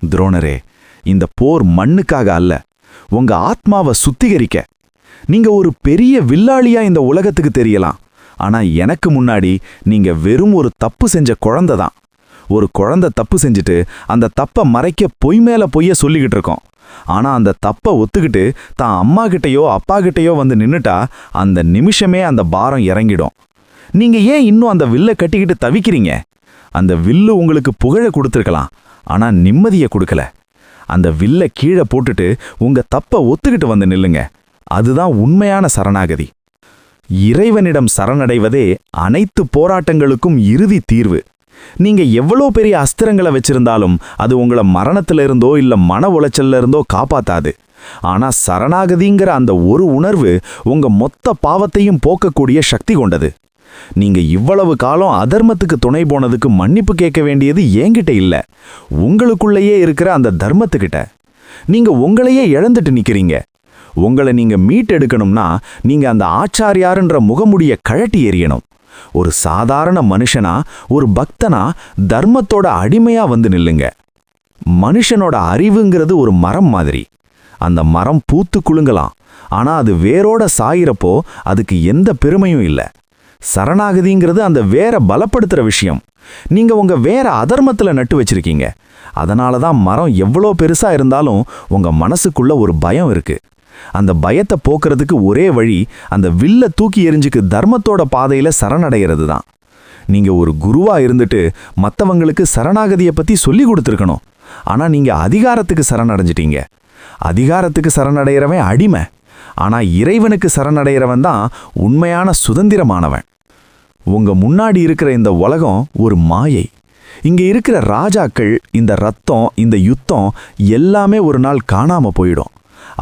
Speaker 5: துரோணரே, இந்த போர் மண்ணுக்காக அல்ல, உங்க ஆத்மாவை சுத்திகரிக்க. நீங்க ஒரு பெரிய வில்லாளியா இந்த உலகத்துக்கு தெரியலாம். ஆனா எனக்கு முன்னாடி நீங்க வெறும் ஒரு தப்பு செஞ்ச குழந்தை தான். ஒரு குழந்தை தப்பு செஞ்சுட்டு அந்த தப்பை மறைக்க பொய் மேல பொய்ய சொல்லிக்கிட்டு இருக்கோம். ஆனா அந்த தப்பை ஒத்துக்கிட்டு தான் அம்மா கிட்டயோ அப்பா கிட்டயோ வந்து நின்னுட்டா அந்த நிமிஷமே அந்த பாரம் இறங்கிடும். நீங்க ஏன் இன்னும் அந்த வில்லை கட்டிக்கிட்டு தவிக்கிறீங்க? அந்த வில்லு உங்களுக்கு புகழ கொடுத்துருக்கலாம், ஆனா நிம்மதியை கொடுக்கல. அந்த வில்லை கீழே போட்டுட்டு உங்க தப்பை ஒத்துக்கிட்டு வந்து நில்லுங்க. அதுதான் உண்மையான சரணாகதி. இறைவனிடம் சரணடைவதே அனைத்து போராட்டங்களுக்கும் இறுதி தீர்வு. நீங்க எவ்வளோ பெரிய அஸ்திரங்களை வச்சிருந்தாலும் அது உங்களை மரணத்துல இருந்தோ இல்ல மன உளைச்சல்ல இருந்தோ காப்பாத்தாது. ஆனா சரணாகதிங்கிற அந்த ஒரு உணர்வு உங்க மொத்த பாவத்தையும் போக்கக்கூடிய சக்தி கொண்டது. நீங்க இவ்வளவு காலம் அதர்மத்துக்கு துணை போனதுக்கு மன்னிப்பு கேட்க வேண்டியது என்கிட்ட இல்ல, உங்களுக்குள்ளேயே இருக்கிற அந்த தர்மத்துக்கிட்ட. நீங்க உங்களையே இழந்துட்டு நிக்கிறீங்க. உங்களை நீங்க மீட்டெடுக்கணும்னா நீங்க அந்த ஆச்சாரியாருன்ற முகமுடிய கழட்டி எறியணும். ஒரு சாதாரண மனுஷனா, ஒரு பக்தனா, தர்மத்தோட அடிமையா வந்து நில்லுங்க. மனுஷனோட அறிவுங்கிறது ஒரு மரம் மாதிரி. அந்த மரம் பூத்து குலுங்கலாம், ஆனா அது வேரோட சாயிறப்போ அதுக்கு எந்த பெருமையும் இல்லை. சரணாகதிங்கிறது அந்த வேற பலப்படுத்துற விஷயம். நீங்க உங்க வேற அதர்மத்துல நட்டு வச்சிருக்கீங்க. அதனாலதான் மரம் எவ்வளோ பெருசா இருந்தாலும் உங்க மனசுக்குள்ள ஒரு பயம் இருக்கு. அந்த பயத்தை போக்குறதுக்கு ஒரே வழி அந்த வில்ல தூக்கி எறிஞ்சுக்கு தர்மத்தோட பாதையில சரணடைகிறது தான். நீங்க ஒரு குருவா இருந்துட்டு மற்றவங்களுக்கு சரணாகதியை பத்தி சொல்லி கொடுத்துருக்கணும். ஆனா நீங்க அதிகாரத்துக்கு சரணடைஞ்சிட்டீங்க. அதிகாரத்துக்கு சரணடைகிறவன் அடிமை, ஆனா இறைவனுக்கு சரணடைகிறவன் தான் உண்மையான சுதந்திரமானவன். உங்க முன்னாடி இருக்கிற இந்த உலகம் ஒரு மாயை. இங்க இருக்கிற ராஜாக்கள், இந்த ரத்தம், இந்த யுத்தம் எல்லாமே ஒரு நாள் காணாம போயிடும்.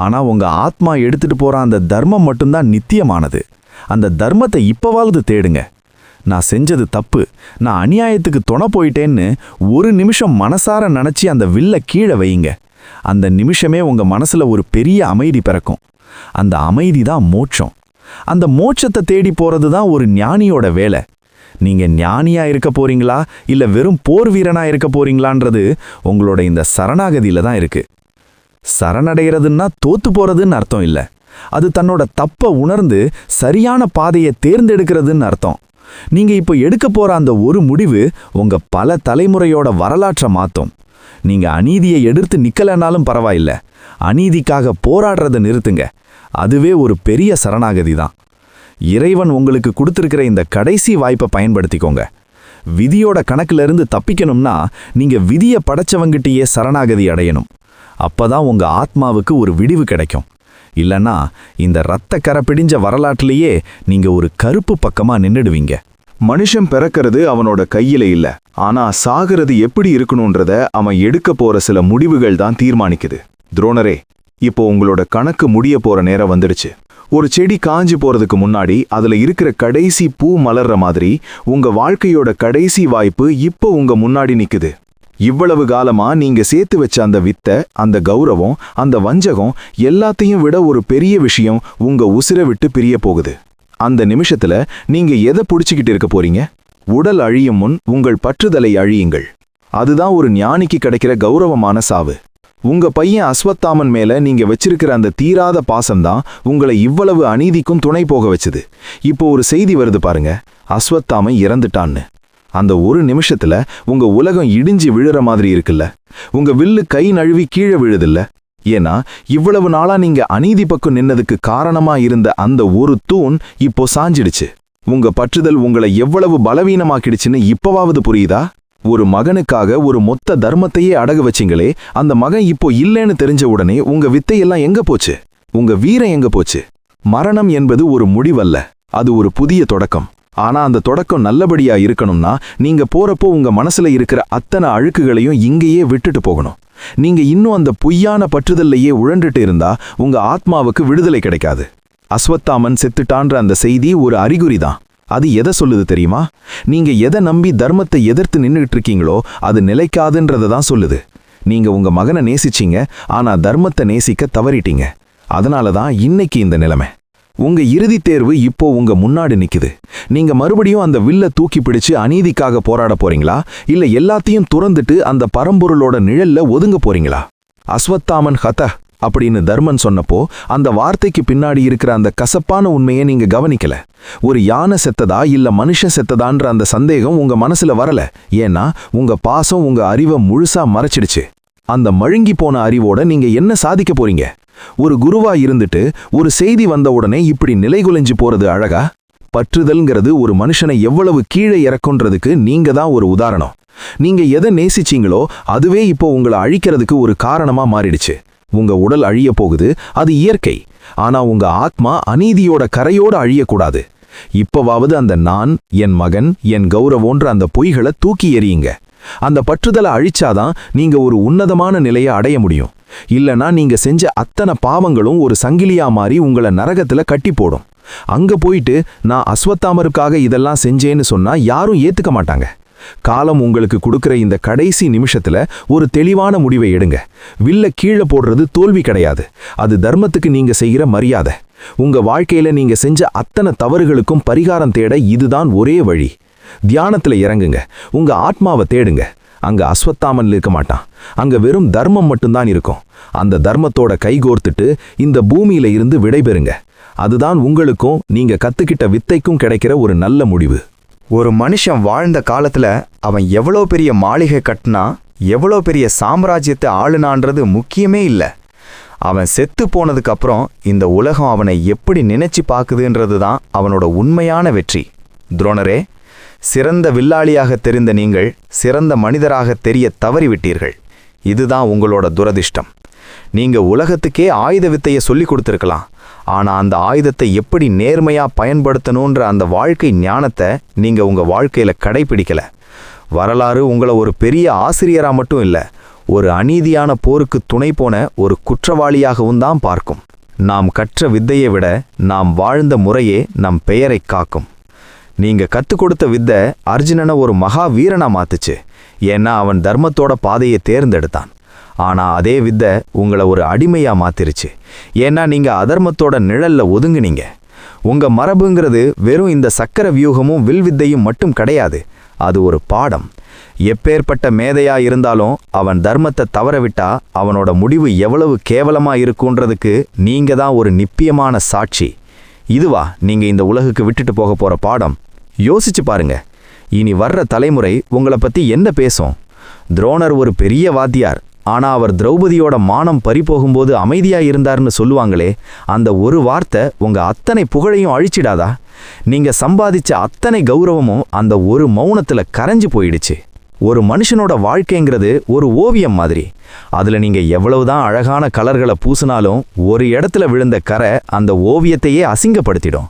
Speaker 5: ஆனா உங்க ஆத்மா எடுத்துட்டு போற அந்த தர்மம் மட்டும்தான் நித்தியமானது. அந்த தர்மத்தை இப்பவாவது தேடுங்க. நான் செஞ்சது தப்பு, நான் அநியாயத்துக்கு துணை போயிட்டேன்னு ஒரு நிமிஷம் மனசார நினைச்சு அந்த வில்ல கீழே வையுங்க. அந்த நிமிஷமே உங்க மனசுல ஒரு பெரிய அமைதி பிறக்கும். அந்த அமைதி தான் மோட்சம். அந்த மோட்சத்தை தேடி போறது தான் ஒரு ஞானியோட வேலை. நீங்க ஞானியா இருக்க போறீங்களா இல்ல வெறும் போர் வீரனா இருக்க போறீங்களான்றது உங்களோட இந்த சரணாகதியில தான் இருக்கு. சரணடைகிறதுன்னா தோத்து போறதுன்னு அர்த்தம் இல்ல, அது தன்னோட தப்ப உணர்ந்து சரியான பாதையை தேர்ந்தெடுக்கிறதுன்னு அர்த்தம். நீங்க இப்போ எடுக்க போற அந்த ஒரு முடிவு உங்க பல தலைமுறையோட வரலாற்றை மாத்தும். நீங்க அநீதியை எதிர்த்து நிக்கலனாலும் பரவாயில்ல, அநீதிக்காக போராடுறதை நிறுத்துங்க. அதுவே ஒரு பெரிய சரணாகதி தான். இறைவன் உங்களுக்கு கொடுத்திருக்கிற இந்த கடைசி வாய்ப்பை பயன்படுத்திக்கோங்க. விதியோட கணக்குல இருந்து தப்பிக்கணும்னா நீங்க விதியை படைச்சவங்கிட்டயே சரணாகதி அடையணும். அப்பதான் உங்க ஆத்மாவுக்கு ஒரு விடிவு கிடைக்கும். இல்லனா இந்த இரத்த கரை பிடிஞ்ச வரலாற்றிலேயே நீங்க ஒரு கருப்பு பக்கமா நின்னுடுவீங்க.
Speaker 3: மனுஷன் பிறக்கிறது அவனோட கையில இல்ல, ஆனா சாகிறது எப்படி இருக்கணும்ன்றத அவன் எடுக்க போற சில முடிவுகள் தான் தீர்மானிக்குது. துரோணரே, இப்போ உங்களோட கணக்கு முடிய போற நேரம் வந்துடுச்சு. ஒரு செடி காஞ்சு போறதுக்கு முன்னாடி அதுல இருக்கிற கடைசி பூ மலர்ற மாதிரி உங்க வாழ்க்கையோட கடைசி வாய்ப்பு இப்போ உங்க முன்னாடி நிக்குது. இவ்வளவு காலமா நீங்க சேர்த்து வச்ச அந்த வித்தை, அந்த கௌரவம், அந்த வஞ்சகம் எல்லாத்தையும் விட ஒரு பெரிய விஷயம் உங்க உசிரை விட்டு பிரிய போகுது. அந்த நிமிஷத்துல நீங்க எதை புடிச்சுக்கிட்டு இருக்க போறீங்க? உடல் அழியும் முன் உங்கள் பற்றுதலை அழியுங்கள். அதுதான் ஒரு ஞானிக்கு கிடைக்கிற கௌரவமான சாவு.
Speaker 1: உங்க பையன் அஸ்வத்தாமன் மேல நீங்க வச்சிருக்கிற அந்த தீராத பாசம்தான் உங்களை இவ்வளவு அநீதிக்கும் துணை போக வச்சுது. இப்போ ஒரு செய்தி வருது பாருங்க, அஸ்வத்தாமன் இறந்துட்டான்னு. அந்த ஒரு நிமிஷத்துல உங்க உலகம் இடிஞ்சு விழுற மாதிரி இருக்குல்ல, உங்க வில்லு கை நழுவி கீழே விழுதில்ல. ஏன்னா இவ்வளவு நாளா நீங்க அநீதி பக்கம் நின்னதுக்கு காரணமா இருந்த அந்த ஒரு தூண் இப்போ சாஞ்சிடுச்சு. உங்க பற்றுதல் உங்களை எவ்வளவு பலவீனமாக்கிடுச்சுன்னு இப்பவாவது புரியுதா? ஒரு மகனுக்காக ஒரு மொத்த தர்மத்தையே அடகு வச்சிங்களே, அந்த மகன் இப்போ இல்லைன்னு தெரிஞ்ச உடனே உங்க வித்தையெல்லாம் எங்க போச்சு? உங்க வீரம் எங்க போச்சு? மரணம் என்பது ஒரு முடிவல்ல, அது ஒரு புதிய தொடக்கம். ஆனா அந்த தொடக்கம் நல்லபடியா இருக்கணும்னா நீங்க போறப்போ உங்க மனசுல இருக்கிற அத்தனை அழுக்குகளையும் இங்கேயே விட்டுட்டு போகணும். நீங்க இன்னும் அந்த பொய்யான பற்றுதல்லையே உழண்டுட்டு இருந்தா உங்க ஆத்மாவுக்கு விடுதலை கிடைக்காது. அஸ்வத்தாமன் செத்துட்டான்ற அந்த செய்தி ஒரு அறிகுறிதான். அது எதை சொல்லுது தெரியுமா? நீங்க எதை நம்பி தர்மத்தை எதிர்த்து நின்னுட்டு இருக்கீங்களோ அது நிலைக்காதுன்றதை தான் சொல்லுது. நீங்க உங்க மகனை நேசிச்சீங்க, ஆனா தர்மத்தை நேசிக்க தவறிட்டீங்க. அதனால தான் இன்னைக்கு இந்த நிலைமை. உங்க இறுதித் தேர்வு இப்போ உங்க முன்னாடி நிக்குது. நீங்க மறுபடியும் அந்த வில்ல தூக்கி பிடிச்சு அநீதிக்காக போராட போறீங்களா, இல்ல எல்லாத்தையும் துறந்துட்டு அந்த பரம்பொருளோட நிழல்ல ஒதுங்க போறீங்களா? அஸ்வத்தாமன் ஹத அப்படின்னு தர்மன் சொன்னப்போ அந்த வார்த்தைக்கு பின்னாடி இருக்கிற அந்த கசப்பான உண்மையை நீங்க கவனிக்கல. ஒரு யானை செத்ததா இல்ல மனுஷன் செத்ததான்ற அந்த சந்தேகம் உங்க மனசுல வரல. ஏன்னா உங்க பாசம் உங்க அறிவை முழுசா மறைச்சிடுச்சு. அந்த மழுங்கி போன அறிவோட நீங்க என்ன சாதிக்க போறீங்க? ஒரு குருவா இருந்துட்டு ஒரு செய்தி வந்த உடனே இப்படி நிலைகுலைஞ்சு போறது அழகா? பற்றுதல்ங்கிறது ஒரு மனுஷனை எவ்வளவு கீழே இறக்குன்றதுக்கு நீங்க தான் ஒரு உதாரணம். நீங்க எதை நேசிச்சீங்களோ அதுவே இப்போ உங்களை அழிக்கிறதுக்கு ஒரு காரணமா மாறிடுச்சு. உங்க உடல் அழிய போகுது, அது இயற்கை. ஆனா உங்க ஆத்மா அநீதியோட கரையோட அழியக்கூடாது. இப்பவாவது அந்த நான், என் மகன், என் கௌரவோன்ற அந்த பொய்களை தூக்கி எறியுங்க. அந்த பற்றுதலை அழிச்சாதான் நீங்க ஒரு உன்னதமான நிலையை அடைய முடியும். இல்லனா நீங்க செஞ்ச அத்தனை பாவங்களும் ஒரு சங்கிலியா மாறி உங்களை நரகத்துல கட்டி போடும். அங்க போயிட்டு நான் அஸ்வத்தாமருக்காக இதெல்லாம் செஞ்சேன்னு சொன்னா யாரும் ஏத்துக்க மாட்டாங்க. காலம் உங்களுக்கு கொடுக்கிற இந்த கடைசி நிமிஷத்துல ஒரு தெளிவான முடிவை எடுங்க. வில்ல கீழே போடுறது தோல்வி கிடையாது, அது தர்மத்துக்கு நீங்க செய்கிற மரியாதை. உங்க வாழ்க்கையில நீங்க செஞ்ச அத்தனை தவறுகளுக்கும் பரிகாரம் தேட இதுதான் ஒரே வழி. தியானத்துல இறங்குங்க, உங்க ஆத்மாவை தேடுங்க. அங்க அஸ்வத்தாமன் இருக்க மாட்டான், அங்க வெறும் தர்மம் மட்டும்தான் இருக்கும். அந்த தர்மத்தோட கைகோர்த்துட்டு இந்த பூமியில இருந்து விடைபெறுங்க. அதுதான் உங்களுக்கும் நீங்க கத்துக்கிட்ட வித்தைக்கும் கிடைக்கிற ஒரு நல்ல முடிவு.
Speaker 3: ஒரு மனுஷன் வாழ்ந்த காலத்துல அவன் எவ்வளோ பெரிய மாளிகை கட்டினா, எவ்வளோ பெரிய சாம்ராஜ்யத்தை ஆளுனான்றது முக்கியமே இல்லை. அவன் செத்து போனதுக்கு அப்புறம் இந்த உலகம் அவனை எப்படி நினைச்சு பார்க்குதுன்றது தான் அவனோட உண்மையான வெற்றி. துரோணரே, சிறந்த வில்லாளியாக தெரிந்த நீங்கள் சிறந்த மனிதராக தெரிய தவறிவிட்டீர்கள். இதுதான் உங்களோட துரதிர்ஷ்டம். நீங்க உலகத்துக்கே ஆயுத வித்தையை சொல்லி கொடுத்துருக்கலாம், ஆனா அந்த ஆயுதத்தை எப்படி நேர்மையா பயன்படுத்தணுன்ற அந்த வாழ்க்கை ஞானத்தை நீங்க உங்க வாழ்க்கையில கடைபிடிக்கல. வரலாறு உங்களை ஒரு பெரிய ஆசிரியரா மட்டும் இல்ல, ஒரு அநீதியான போருக்கு துணை போன ஒரு குற்றவாளியாகவும் தான் பார்க்கும். நாம் கற்ற வித்தையை விட நாம் வாழ்ந்த முறையே நம் பெயரை காக்கும். நீங்க கற்றுக் கொடுத்த வித்தை அர்ஜுனனை ஒரு மகா வீரனா மாத்துச்சு. ஏன்னா அவன் தர்மத்தோட பாதையை தேர்ந்தெடுத்தான். ஆனா அதே வித்தை உங்களை ஒரு அடிமையா மாத்திருச்சு. ஏன்னா நீங்க அதர்மத்தோட நிழல்ல ஒதுங்குனீங்க. உங்க மரபுங்கிறது வெறும் இந்த சக்கர வியூகமும் வில்வித்தையும் மட்டும் கிடையாது, அது ஒரு பாடம். எப்பேற்பட்ட மேதையா இருந்தாலும் அவன் தர்மத்தை தவறவிட்டா அவனோட முடிவு எவ்வளவு கேவலமா இருக்குன்றதுக்கு நீங்க தான் ஒரு நிப்பியமான சாட்சி. இதுவா நீங்க இந்த உலகுக்கு விட்டுட்டு போக போற பாடம்? யோசிச்சு பாருங்க. இனி வர்ற தலைமுறை உங்களை பத்தி என்ன பேசும்? துரோணர் ஒரு பெரிய வாத்தியார், ஆனா அவர் திரௌபதியோட மானம் பறிபோகும்போது அமைதியா இருந்தார்னு சொல்லுவாங்களே, அந்த ஒரு வார்த்தை உங்க அத்தனை புகழையும் அழிச்சிடாதா? நீங்க சம்பாதிச்ச அத்தனை கௌரவமும் அந்த ஒரு மௌனத்துல கரைஞ்சு போயிடுச்சு. ஒரு மனுஷனோட வாழ்க்கைங்கிறது ஒரு ஓவியம் மாதிரி. அதுல நீங்க எவ்வளவுதான் அழகான கலர்களை பூசினாலும் ஒரு இடத்துல விழுந்த கரை அந்த ஓவியத்தையே அசிங்கப்படுத்திடும்.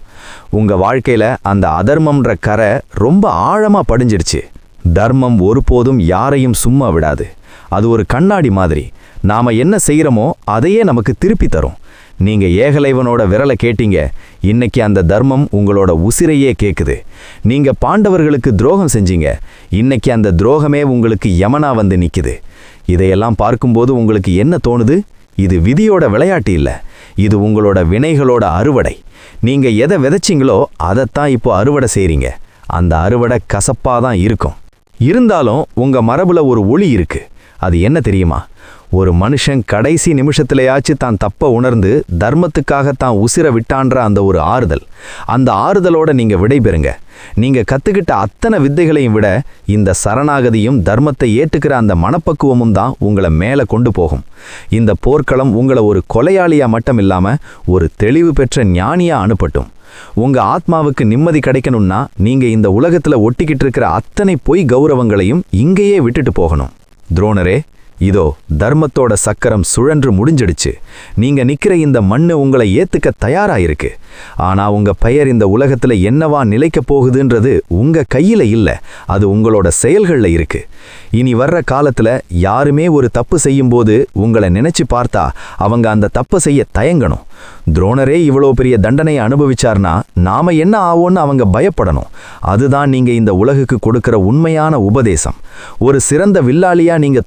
Speaker 3: உங்க வாழ்க்கையில அந்த அதர்மம்ன்ற கரை ரொம்ப ஆழமா படிஞ்சிடுச்சு. தர்மம் ஒருபோதும் யாரையும் சும்மா விடாது. அது ஒரு கண்ணாடி மாதிரி. நாம என்ன செய்யறோமோ அதையே நமக்கு திருப்பி தரும். நீங்க ஏகலைவனோட விரலை கேட்டீங்க, இன்னைக்கு அந்த தர்மம் உங்களோட உசிரையே கேக்குது. நீங்க பாண்டவர்களுக்கு துரோகம் செஞ்சீங்க, இன்னைக்கு அந்த துரோகமே உங்களுக்கு யமனா வந்து நிக்குது. இதையெல்லாம் பார்க்கும்போது உங்களுக்கு என்ன தோணுது? இது விதியோட விளையாட்டு இல்ல, இது உங்களோட வினைகளோட அறுவடை. நீங்க எதை விதைச்சிங்களோ அதைத்தான் இப்போ அறுவடை செய்றீங்க. அந்த அறுவடை கசப்பாதான் இருக்கும். இருந்தாலும் உங்க மரபுல ஒரு ஒளி இருக்கு. அது என்ன தெரியுமா?
Speaker 2: ஒரு மனுஷன் கடைசி நிமிஷத்திலேயாச்சும் தான் தப்ப உணர்ந்து தர்மத்துக்காக தான் உசிர விட்டான்ற அந்த ஒரு ஆறுதல், அந்த ஆறுதலோட நீங்க விடைபெறுங்க. நீங்க கத்துக்கிட்ட அத்தனை வித்தைகளையும் விட இந்த சரணாகதியும் தர்மத்தை ஏற்றுக்கிற அந்த மனப்பக்குவமும் தான் உங்களை மேலே கொண்டு போகும். இந்த போர்க்களம் உங்களை ஒரு கொலையாளியா மட்டும் இல்லாம ஒரு தெளிவு பெற்ற ஞானியா அனுப்பட்டும். உங்க ஆத்மாவுக்கு நிம்மதி கிடைக்கணும்னா நீங்க இந்த உலகத்துல ஒட்டிக்கிட்டு இருக்கிற அத்தனை பொய் கௌரவங்களையும் இங்கேயே விட்டுட்டு போகணும். துரோணரே, இதோ தர்மத்தோட சக்கரம் சுழன்று முடிஞ்சிடுச்சு. நீங்க நிக்கிற இந்த மண்ணு உங்களை ஏத்துக்க தயாராயிருக்கு. ஆனா உங்க பெயர் இந்த உலகத்துல என்னவா நிலைக்க போகுதுன்றது உங்க கையில இல்ல, அது உங்களோட செயல்கள்ல இருக்கு. இனி வர்ற காலத்துல யாருமே ஒரு தப்பு செய்யும்போது உங்களை நினைச்சு பார்த்தா அவங்க அந்த தப்பை செய்ய தயங்கணும். துரோணரே இவ்வளோ பெரிய தண்டனையை அனுபவிச்சார்னா நாம என்ன ஆவோன்னு அவங்க பயப்படணும். அதுதான் நீங்க இந்த உலகுக்கு கொடுக்கிற உண்மையான உபதேசம். ஒரு சிறந்த வில்லாளியா நீங்க